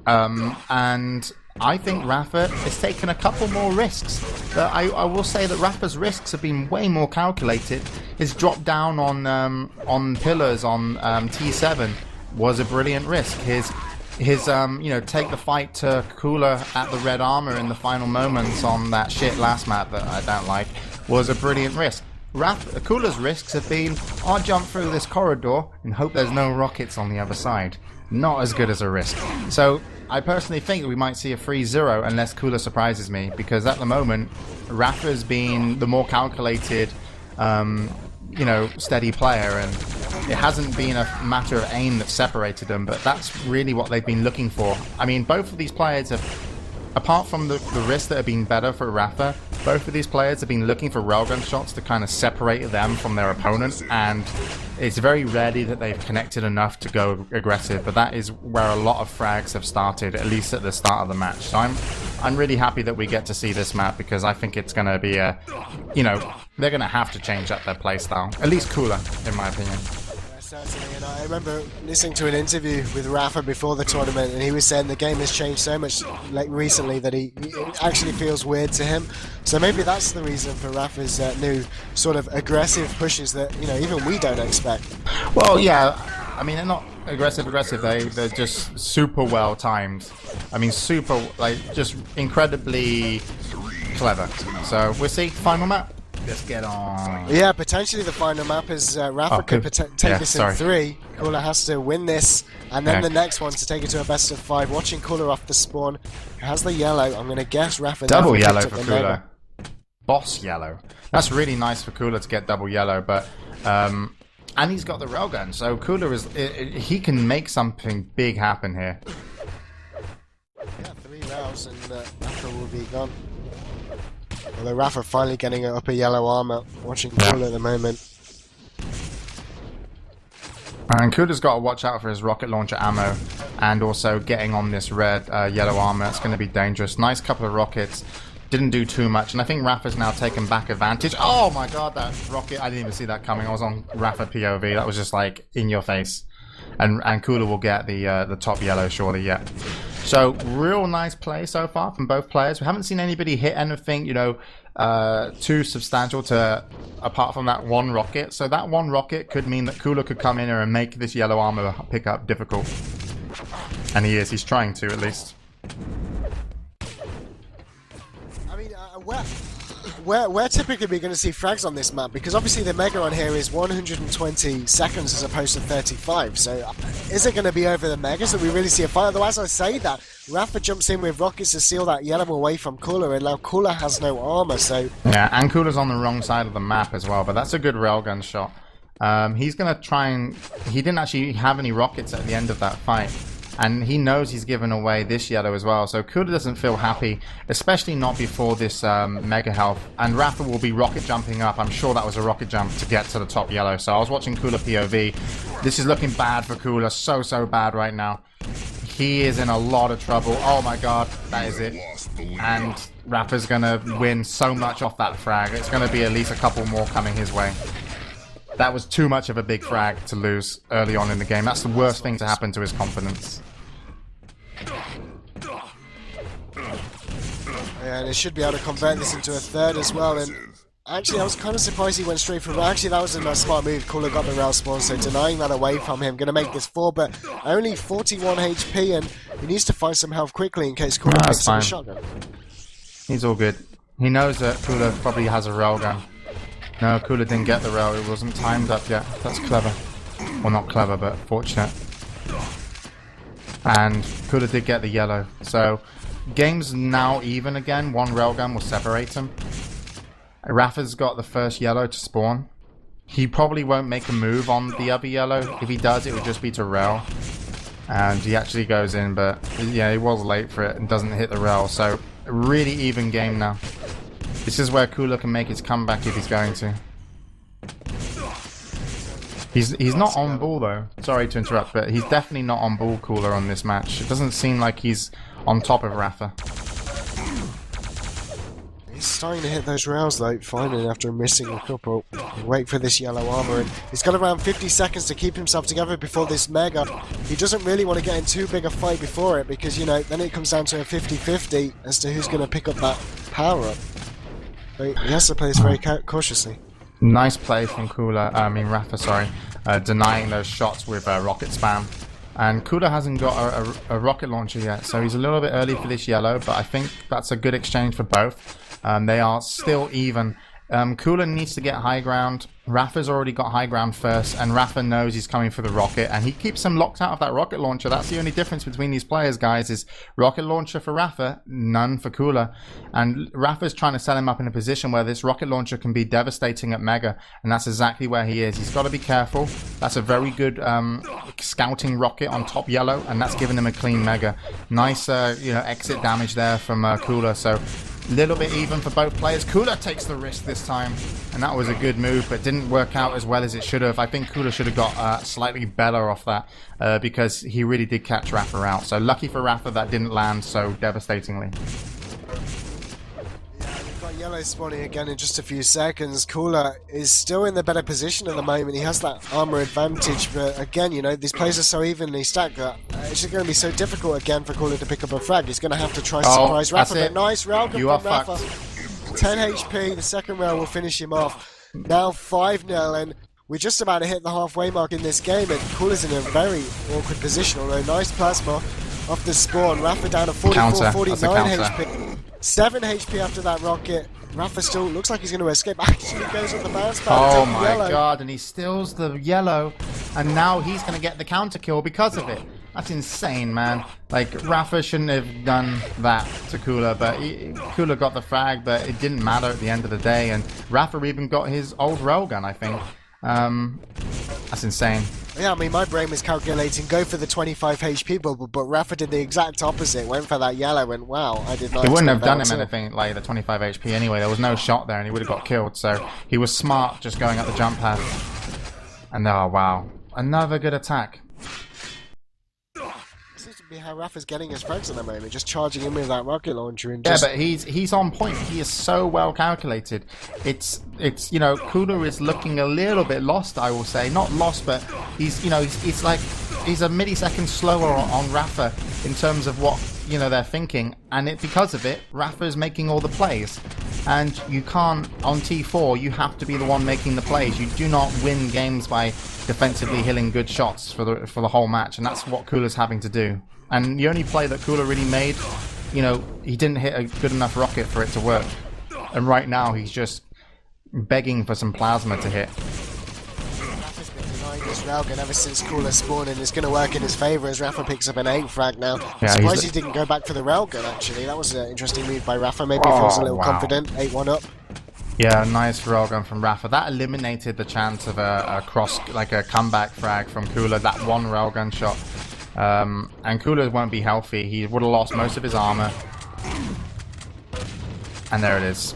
And I think Rapha has taken a couple more risks. But I will say that Rapha's risks have been way more calculated. His drop down on pillars on T7 was a brilliant risk. His you know, take the fight to Cooler at the red armor in the final moments on that shit last map that I don't like was a brilliant risk. Cooler's risks have been, I'll jump through this corridor and hope there's no rockets on the other side. Not as good as a risk. So I personally think we might see a 3-0 unless Cooler surprises me, because at the moment Rapha's been the more calculated, you know, steady player, and it hasn't been a matter of aim that separated them, but that's really what they've been looking for. I mean, both of these players have, apart from the risks that have been better for Rapha, both of these players have been looking for railgun shots to kind of separate them from their opponent, and it's very rarely that they've connected enough to go aggressive, but that is where a lot of frags have started, at least at the start of the match. So I'm really happy that we get to see this map, because I think it's going to be a, you know, they're going to have to change up their playstyle, at least Cooler, in my opinion. Certainly, and I remember listening to an interview with Rapha before the tournament, and he was saying the game has changed so much like recently that it actually feels weird to him. So maybe that's the reason for Rapha's new sort of aggressive pushes that, you know, even we don't expect. Well, yeah, I mean, they're not aggressive. They're just super well timed. I mean, super, like, just incredibly clever. So we'll see. Final map. Let's get on. Yeah, potentially the final map is Rapha could take this in 3. Cooler has to win this, and then the next one to take it to a best of 5. Watching Cooler off the spawn, has the yellow. I'm going to guess Rapha. Double yellow for Cooler. Boss yellow. That's really nice for Cooler to get double yellow, but and he's got the railgun, so Cooler is he can make something big happen here. Yeah, 3 rounds and Rapha will be gone. Although Rapha finally getting up a yellow armor, watching Cooler at the moment. And Cooler's got to watch out for his rocket launcher ammo, and also getting on this red yellow armor. It's going to be dangerous. Nice couple of rockets. Didn't do too much, and I think Rapha's now taken back advantage. Oh my god, that rocket! I didn't even see that coming. I was on Rapha POV. That was just like in your face. And Cooler will get the top yellow surely, yeah. So real nice play so far from both players. We haven't seen anybody hit anything, you know, too substantial to apart from that one rocket. So that one rocket could mean that Cooler could come in here and make this yellow armor pickup difficult. And he is. He's trying to, at least. I mean, we're typically going to see frags on this map, because obviously the mega on here is 120 seconds as opposed to 35. So is it going to be over the megas that we really see a fight? Although as I say that, Rapha jumps in with rockets to seal that yellow away from Cooler, and now Cooler has no armor. So yeah, and Cooler's on the wrong side of the map as well, but that's a good railgun shot. He's going to try and... He didn't actually have any rockets at the end of that fight. And he knows he's given away this yellow as well, so Cooler doesn't feel happy, especially not before this mega health. And Rapha will be rocket jumping up. I'm sure that was a rocket jump to get to the top yellow. So I was watching Cooler POV. This is looking bad for Cooler, so bad right now. He is in a lot of trouble. Oh my god, that is it. And Rapha's gonna win so much off that frag. It's gonna be at least a couple more coming his way. That was too much of a big frag to lose early on in the game. That's the worst thing to happen to his confidence. Yeah, and it should be able to convert this into a 3rd as well. And actually, I was kind of surprised he went straight for... Actually, that was a smart move. Cooler got the rail spawn, so denying that away from him. Going to make this 4, but only 41 HP, and he needs to find some health quickly in case Cooler picks up a shotgun. He's all good. He knows that Cooler probably has a railgun. No, Cooler didn't get the rail. It wasn't timed up yet. That's clever. Well, not clever, but fortunate. And Cooler did get the yellow. So, game's now even again. One railgun will separate them. Rapha's got the first yellow to spawn. He probably won't make a move on the other yellow. If he does, it will just be to rail. And he actually goes in, but yeah, he was late for it and doesn't hit the rail. So, a really even game now. This is where Cooler can make his comeback if he's going to. He's not on ball though. Sorry to interrupt, but he's definitely not on ball, Cooler, on this match. It doesn't seem like he's on top of Rapha. He's starting to hit those rails though, finally, after missing a couple. Wait for this yellow armor, and he's got around 50 seconds to keep himself together before this mega. He doesn't really want to get in too big a fight before it, because, you know, then it comes down to a 50-50 as to who's going to pick up that power-up. So he has to play this very cautiously. Nice play from Rapha, sorry, denying those shots with rocket spam. And Kula hasn't got a rocket launcher yet, so he's a little bit early for this yellow, but I think that's a good exchange for both. They are still even. Kula needs to get high ground. Rapha's already got high ground first, and Rapha knows he's coming for the rocket, and he keeps him locked out of that rocket launcher. That's the only difference between these players, guys, is rocket launcher for Rapha, none for Kula. And Rapha's trying to set him up in a position where this rocket launcher can be devastating at Mega, and that's exactly where he is. He's got to be careful. That's a very good scouting rocket on top yellow, and that's giving him a clean Mega. Nice exit damage there from Kula, so little bit even for both players. Kula takes the risk this time, and that was a good move, but didn't work out as well as it should have. I think Kula should have got slightly better off that because he really did catch Rapha out. So lucky for Rapha that didn't land so devastatingly. Yellow spawning again in just a few seconds. Kula is still in the better position at the moment. He has that armor advantage, but again, you know, these players are so evenly stacked that it's just going to be so difficult again for Kula to pick up a frag. He's going to have to try to surprise Rapha. But nice railgun from Rapha. 10 HP, the second rail will finish him off. Now 5-0, and we're just about to hit the halfway mark in this game, and Kula's in a very awkward position, although nice plasma off the spawn. Rapha down to 44, 49 HP. 7 HP after that rocket. Rapha still looks like he's going to escape. Actually goes on the bounce back. Oh my god, and he steals the yellow, and now he's going to get the counter kill because of it. That's insane, man. Like, Rapha shouldn't have done that to Kula, but Kula got the frag, but it didn't matter at the end of the day, and Rapha even got his old railgun, I think. That's insane. Yeah, I mean, my brain was calculating go for the 25 HP bubble, but Rapha did the exact opposite. Went for that yellow, and wow, I did not. He wouldn't have done him anything like the 25 HP anyway. There was no shot there, and he would have got killed. So he was smart just going up the jump pad. And oh wow, another good attack. Seems to be how Rapha's getting his frags at the moment, just charging in with that rocket launcher and just... Yeah, but he's on point. He is so well calculated. It's you know, Kula is looking a little bit lost, I will say. Not lost, but he's, you know, he's like, he's a millisecond slower on Rapha in terms of what, you know, they're thinking, and because of it, Rapha is making all the plays. And you can't, on T4, you have to be the one making the plays. You do not win games by defensively hitting good shots for the whole match, and that's what Kula's having to do. And the only play that Kula really made, you know, he didn't hit a good enough rocket for it to work. And right now, he's just begging for some plasma to hit. Rapha's been denying this railgun ever since Kula spawned, and it's going to work in his favour as Rapha picks up an 8 frag now. Yeah, surprised he didn't go back for the railgun, actually. That was an interesting move by Rapha. Maybe he feels a little confident. 8-1 up. Yeah, nice railgun from Rapha. That eliminated the chance of a cross, like a comeback frag from Kula, that one railgun shot. And Kula won't be healthy. He would have lost most of his armor. And there it is.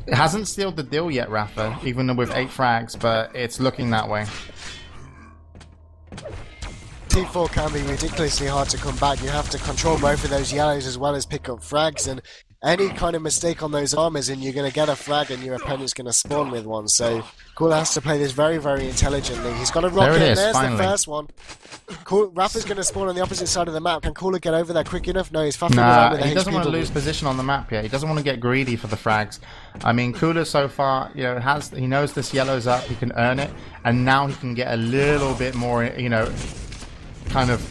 It hasn't sealed the deal yet, Rapha, even with 8 frags, but it's looking that way. T4 can be ridiculously hard to come back. You have to control both of those yellows as well as pick up frags, and any kind of mistake on those armors and you're going to get a frag and your opponent's going to spawn with one. So Kula has to play this very, very intelligently. He's got a rocket, and there's finally the first one. Rapha's going to spawn on the opposite side of the map. Can Kula get over there quick enough? No, he's faffing around with the HP. He doesn't want to lose position on the map yet. He doesn't want to get greedy for the frags. I mean, Kula so far, you know, he knows this yellow's up, he can earn it, and now he can get a little bit more, you know, kind of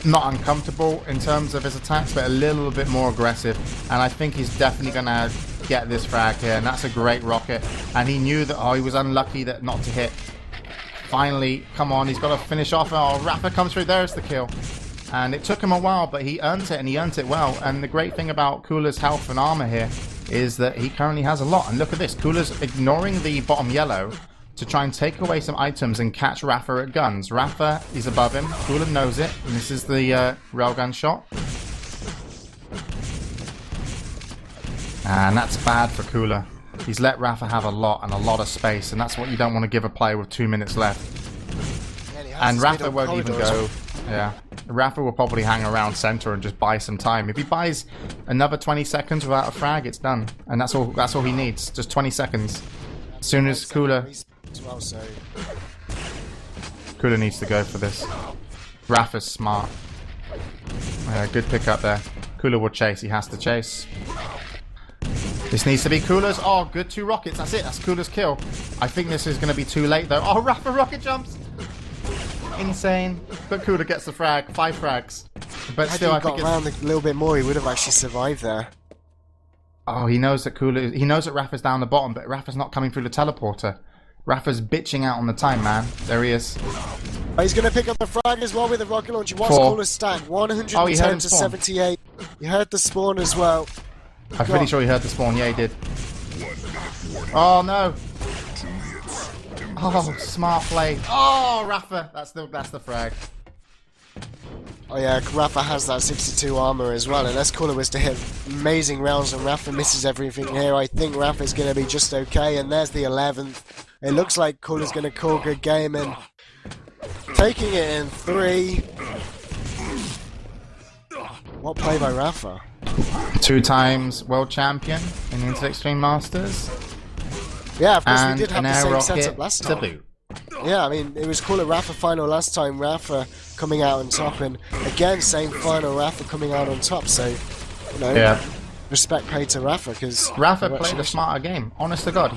not uncomfortable in terms of his attacks, but a little bit more aggressive, and I think he's definitely gonna get this frag here, and that's a great rocket. And he knew that, oh, he was unlucky that not to hit. Finally, come on, he's got to finish off. Oh, Rapha comes through, there's the kill. And it took him a while, but he earned it, and he earned it well. And the great thing about Kula's health and armor here is that he currently has a lot. And look at this, Kula's ignoring the bottom yellow to try and take away some items and catch Rapha at guns. Rapha is above him, Kula knows it, and this is the railgun shot. And that's bad for Kula. He's let Rapha have a lot of space, and that's what you don't want to give a player with 2 minutes left. And Rapha won't even go Yeah. Rapha will probably hang around center and just buy some time. If he buys another 20 seconds without a frag, it's done. And that's all he needs. Just 20 seconds. As soon as Cooler needs to go for this. Rapha's smart. Good pick up there. Cooler will chase. He has to chase. This needs to be Cooler's. Oh, good 2 rockets. That's it. That's Cooler's kill. I think this is going to be too late, though. Oh, Rapha rocket jumps. Insane. But Cooler gets the frag. 5 frags. But still, I think if he got around a little bit more, he would have actually survived there. Oh, he knows that He knows that Rapha's down the bottom, but Rapha's not coming through the teleporter. Rapha's bitching out on the time, man. There he is. Oh, he's going to pick up the frag as well with the rocket launcher. What's 4. Cooler's stack? 110 to 78. You heard the spawn as well. I'm pretty sure he heard the spawn. Yeah, he did. Oh, no. Oh, smart play. Oh, Rapha. That's the frag. Oh yeah, Rapha has that 62 armor as well. Unless Cooler was to hit amazing rounds and Rapha misses everything here, I think Rapha's going to be just okay. And there's the 11th. It looks like Cooler's going to call good game and taking it in 3. What play by Rapha? 2 times world champion in the Inter Extreme Masters. Yeah, of course and we did have the same setup last time. Blue. Yeah, I mean, it was Cooler Rapha final last time, Rapha coming out on top, and again, same final, Rapha coming out on top, so, you know, respect paid to Rapha, because... Rapha played a smarter game, honest to God.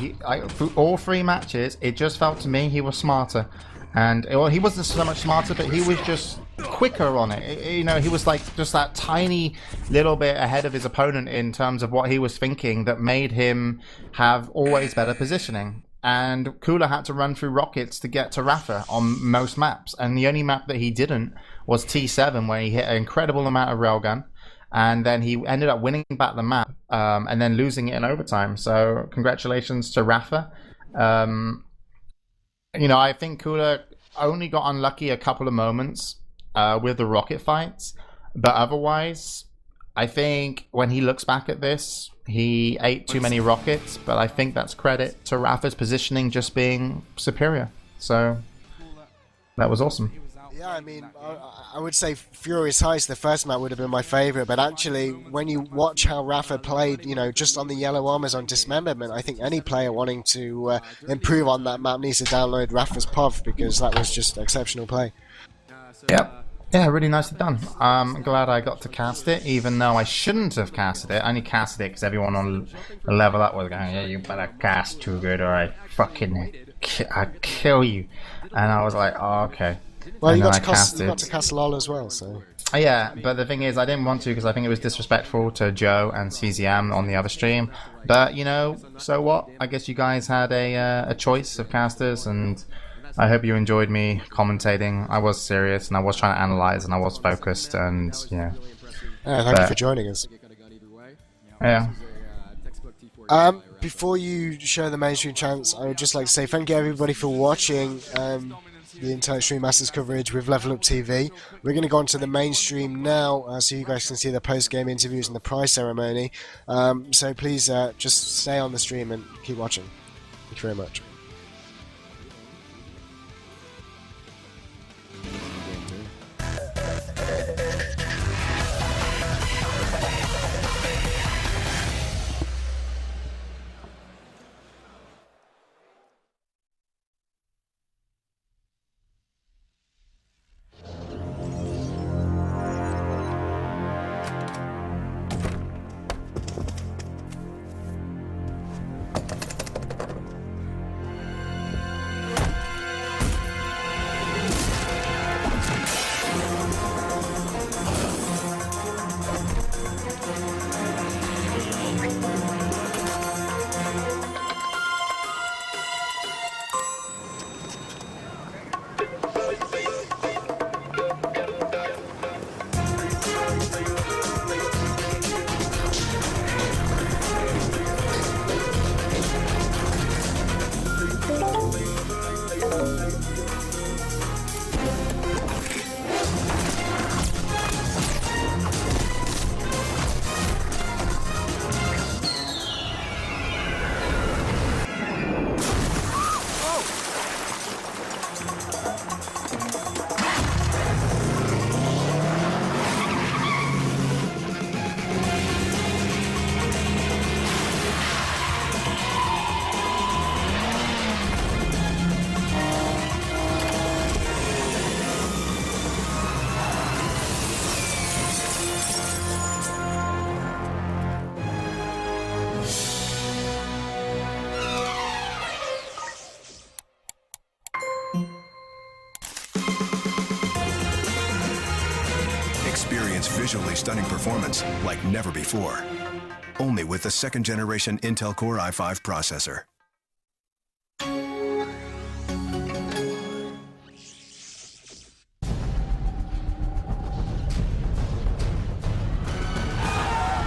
Through all 3 matches, it just felt to me he was smarter. And, well, he wasn't so much smarter, but he was just quicker on it. You know, he was like just that tiny little bit ahead of his opponent in terms of what he was thinking that made him have always better positioning. And Cooler had to run through rockets to get to Rapha on most maps. And the only map that he didn't was T7, where he hit an incredible amount of railgun. And then he ended up winning back the map and then losing it in overtime. So congratulations to Rapha. You know, I think Cooler only got unlucky a couple of moments with the rocket fights. But otherwise, I think when he looks back at this, he ate too many rockets. But I think that's credit to Rapha's positioning just being superior. So that was awesome. Yeah, I mean, I would say Furious Heist, the first map, would have been my favourite, but actually, when you watch how Rapha played, you know, just on the yellow armors on Dismemberment, I think any player wanting to improve on that map needs to download Rapha's POV, because that was just exceptional play. Yep. Yeah, really nicely done. I'm glad I got to cast it, even though I shouldn't have casted it. I only casted it because everyone on the level up was going, yeah, you better cast too good or I kill you. And I was like, oh, okay. Well, you got to cast LOL as well, so... Yeah, but the thing is, I didn't want to because I think it was disrespectful to Joe and CZM on the other stream. But, you know, so what? I guess you guys had a choice of casters, and I hope you enjoyed me commentating. I was serious, and I was trying to analyze, and I was focused, and, you know... thank you for joining us. Yeah. Before you share the mainstream chants, I would just like to say thank you everybody for watching the Inter Extreme Masters coverage with Level Up TV. We're going to go on to the mainstream now, so you guys can see the post-game interviews and the prize ceremony. So please just stay on the stream and keep watching. Thank you very much. visually stunning performance like never before. Only with the second-generation Intel Core i5 processor.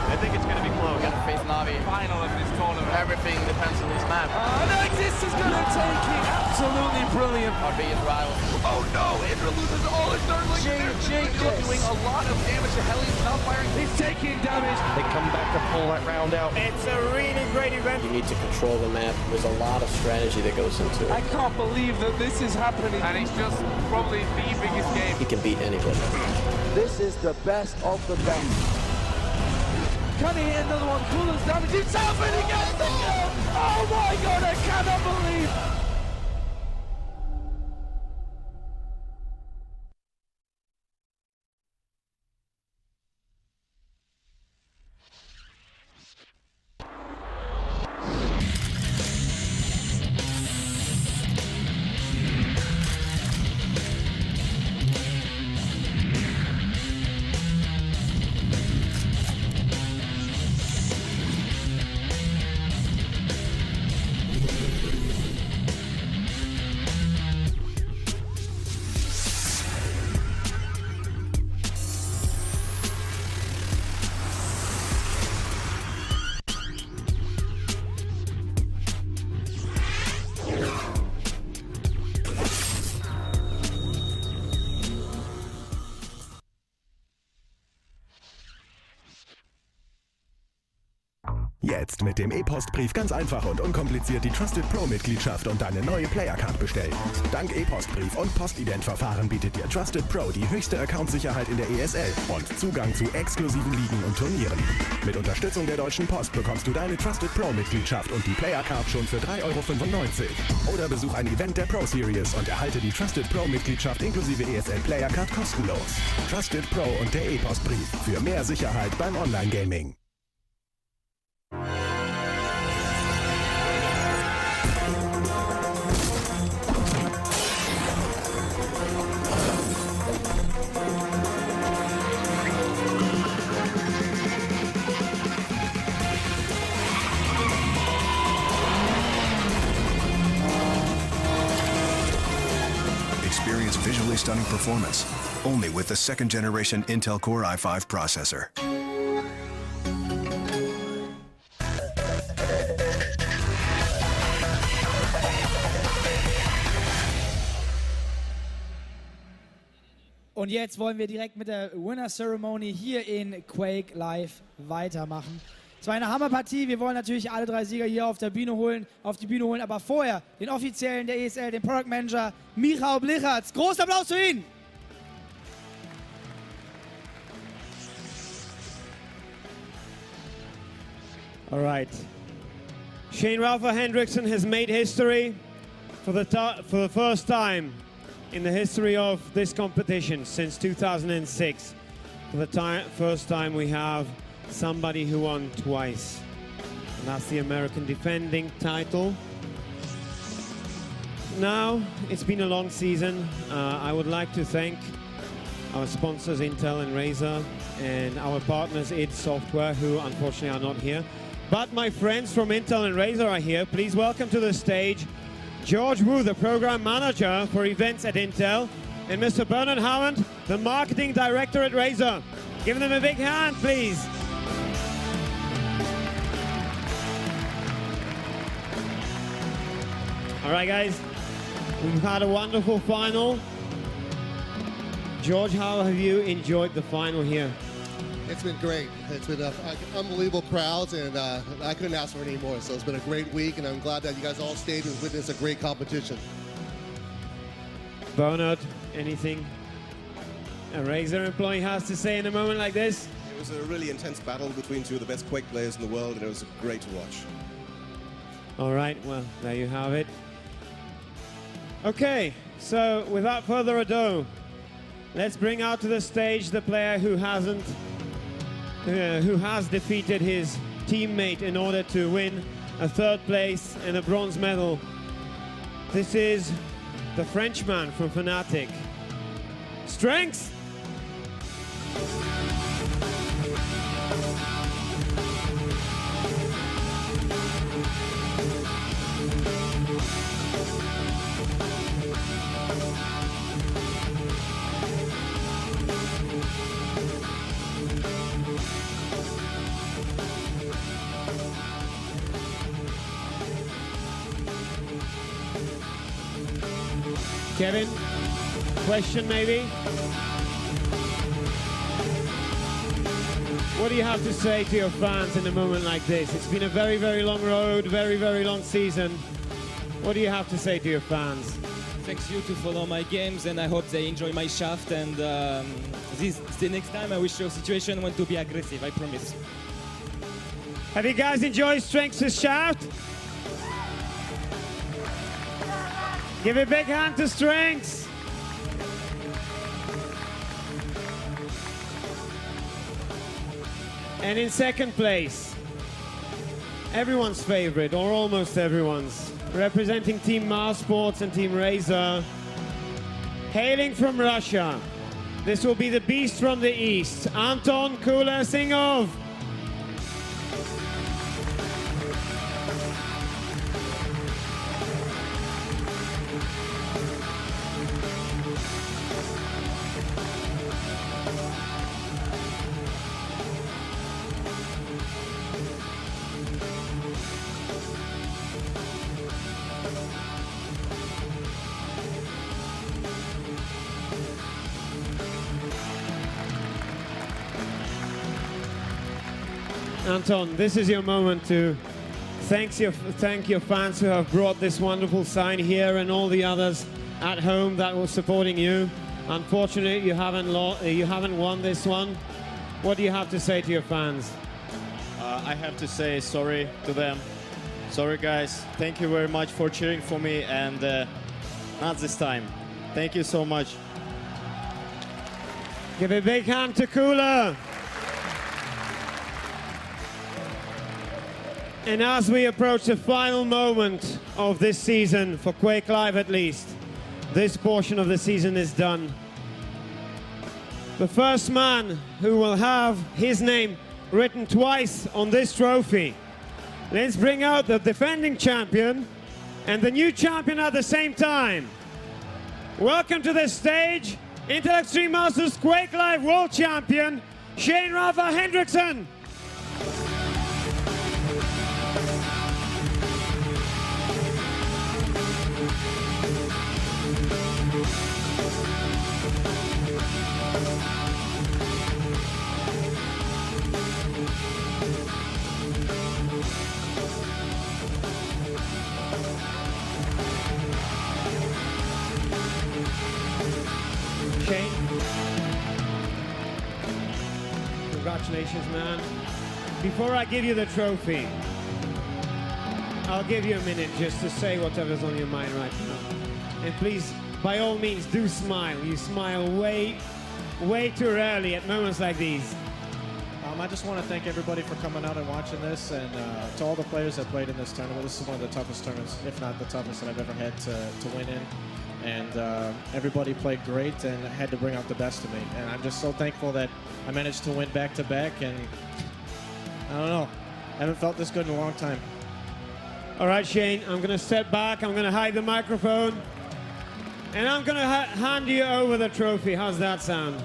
I think it's going to be close. Gonna face Navi. Final of this tournament. Everything depends on this map. This is going to take it. Absolutely brilliant. Our biggest rival. Oh no, Indra loses all his third leg. JJ doing a lot of damage to Hellions, not firing. He's taking damage. They come back to pull that round out. It's a really great event. You need to control the map. There's a lot of strategy that goes into it. I can't believe that this is happening. And it's just probably the biggest game. He can beat anybody. This is the best of the best. Can he hit another one? Coolers damage himself and he gets the kill! Oh my god, I cannot believe! Jetzt mit dem E-Postbrief ganz einfach und unkompliziert die Trusted Pro-Mitgliedschaft und deine neue Player-Card bestellen. Dank E-Postbrief und Postident-Verfahren bietet dir Trusted Pro die höchste Account-Sicherheit in der ESL und Zugang zu exklusiven Ligen und Turnieren. Mit Unterstützung der Deutschen Post bekommst du deine Trusted Pro-Mitgliedschaft und die Player-Card schon für 3,95 €. Oder besuch ein Event der Pro Series und erhalte die Trusted Pro-Mitgliedschaft inklusive ESL Player-Card kostenlos. Trusted Pro und der E-Postbrief für mehr Sicherheit beim Online-Gaming. Experience visually stunning performance only with the second-generation Intel Core i5 processor. Und jetzt wollen wir direkt mit der Winner Ceremony hier in Quake Live weitermachen. Es war eine Hammerpartie. Wir wollen natürlich alle drei Sieger hier auf die Bühne holen, aber vorher den offiziellen der ESL, den Product Manager Michał Blichertz. Großer Applaus für ihn! All right. Shane Rapha Hendrickson has made history for the first time in the history of this competition since 2006. For the first time we have somebody who won twice. And that's the American defending title. Now, it's been a long season. I would like to thank our sponsors Intel and Razer and our partners id Software, who unfortunately are not here. But my friends from Intel and Razer are here. Please welcome to the stage George Wu, the program manager for events at Intel, and Mr. Bernard Howland, the marketing director at Razer. Give them a big hand, please. All right, guys, we've had a wonderful final. George, how have you enjoyed the final here? It's been great. It's been unbelievable crowds, and I couldn't ask for any more. So it's been a great week, and I'm glad that you guys all stayed and witnessed a great competition. Bernard, anything a Razer employee has to say in a moment like this? It was a really intense battle between two of the best Quake players in the world, and it was great to watch. All right, well, there you have it. Okay, so without further ado, let's bring out to the stage the player who has defeated his teammate in order to win a third place and a bronze medal. This is the Frenchman from Fnatic. Strength! Kevin, question maybe? What do you have to say to your fans in a moment like this? It's been a very, very long road, very, very long season. What do you have to say to your fans? Thanks you to follow my games, and I hope they enjoy my shaft. And the next time I wish your situation want to be aggressive, I promise. Have you guys enjoyed Strengths' shaft? Give a big hand to Strengths. And in second place, everyone's favorite, or almost everyone's, representing Team Mars Sports and Team Razor, hailing from Russia. This will be the beast from the east, Anton Kulasingov. Anton, this is your moment to thank your fans who have brought this wonderful sign here and all the others at home that were supporting you. Unfortunately, you haven't won this one. What do you have to say to your fans? I have to say sorry to them. Sorry, guys. Thank you very much for cheering for me, and not this time. Thank you so much. Give a big hand to Kula. And as we approach the final moment of this season, for Quake Live at least, this portion of the season is done. The first man who will have his name written twice on this trophy. Let's bring out the defending champion and the new champion at the same time. Welcome to the stage, Intel Extreme Masters Quake Live World Champion, Shane Rapha Hendrickson. Shane, congratulations, man. Before I give you the trophy, I'll give you a minute just to say whatever's on your mind right now. And please, by all means, do smile. You smile way too rarely at moments like these. I just want to thank everybody for coming out and watching this, and to all the players that played in this tournament. This is one of the toughest tournaments, if not the toughest that I've ever had to win in. And everybody played great and had to bring out the best of me. And I'm just so thankful that I managed to win back-to-back, and I don't know, I haven't felt this good in a long time. All right, Shane, I'm going to step back, I'm going to hide the microphone, and I'm going to hand you over the trophy. How's that sound?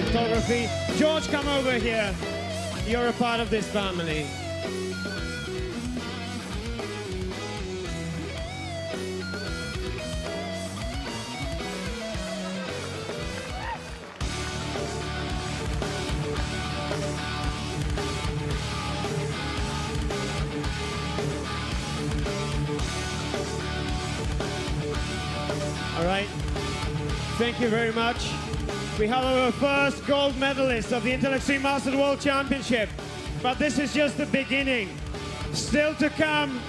Photography. George, come over here. You're a part of this family. All right. Thank you very much. We have our first gold medalist of the Intel Extreme Masters World Championship. But this is just the beginning. Still to come,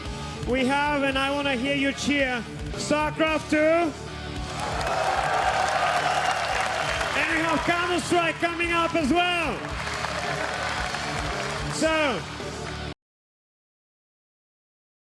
we have, and I want to hear you cheer, StarCraft 2. And we have Counter-Strike coming up as well. So,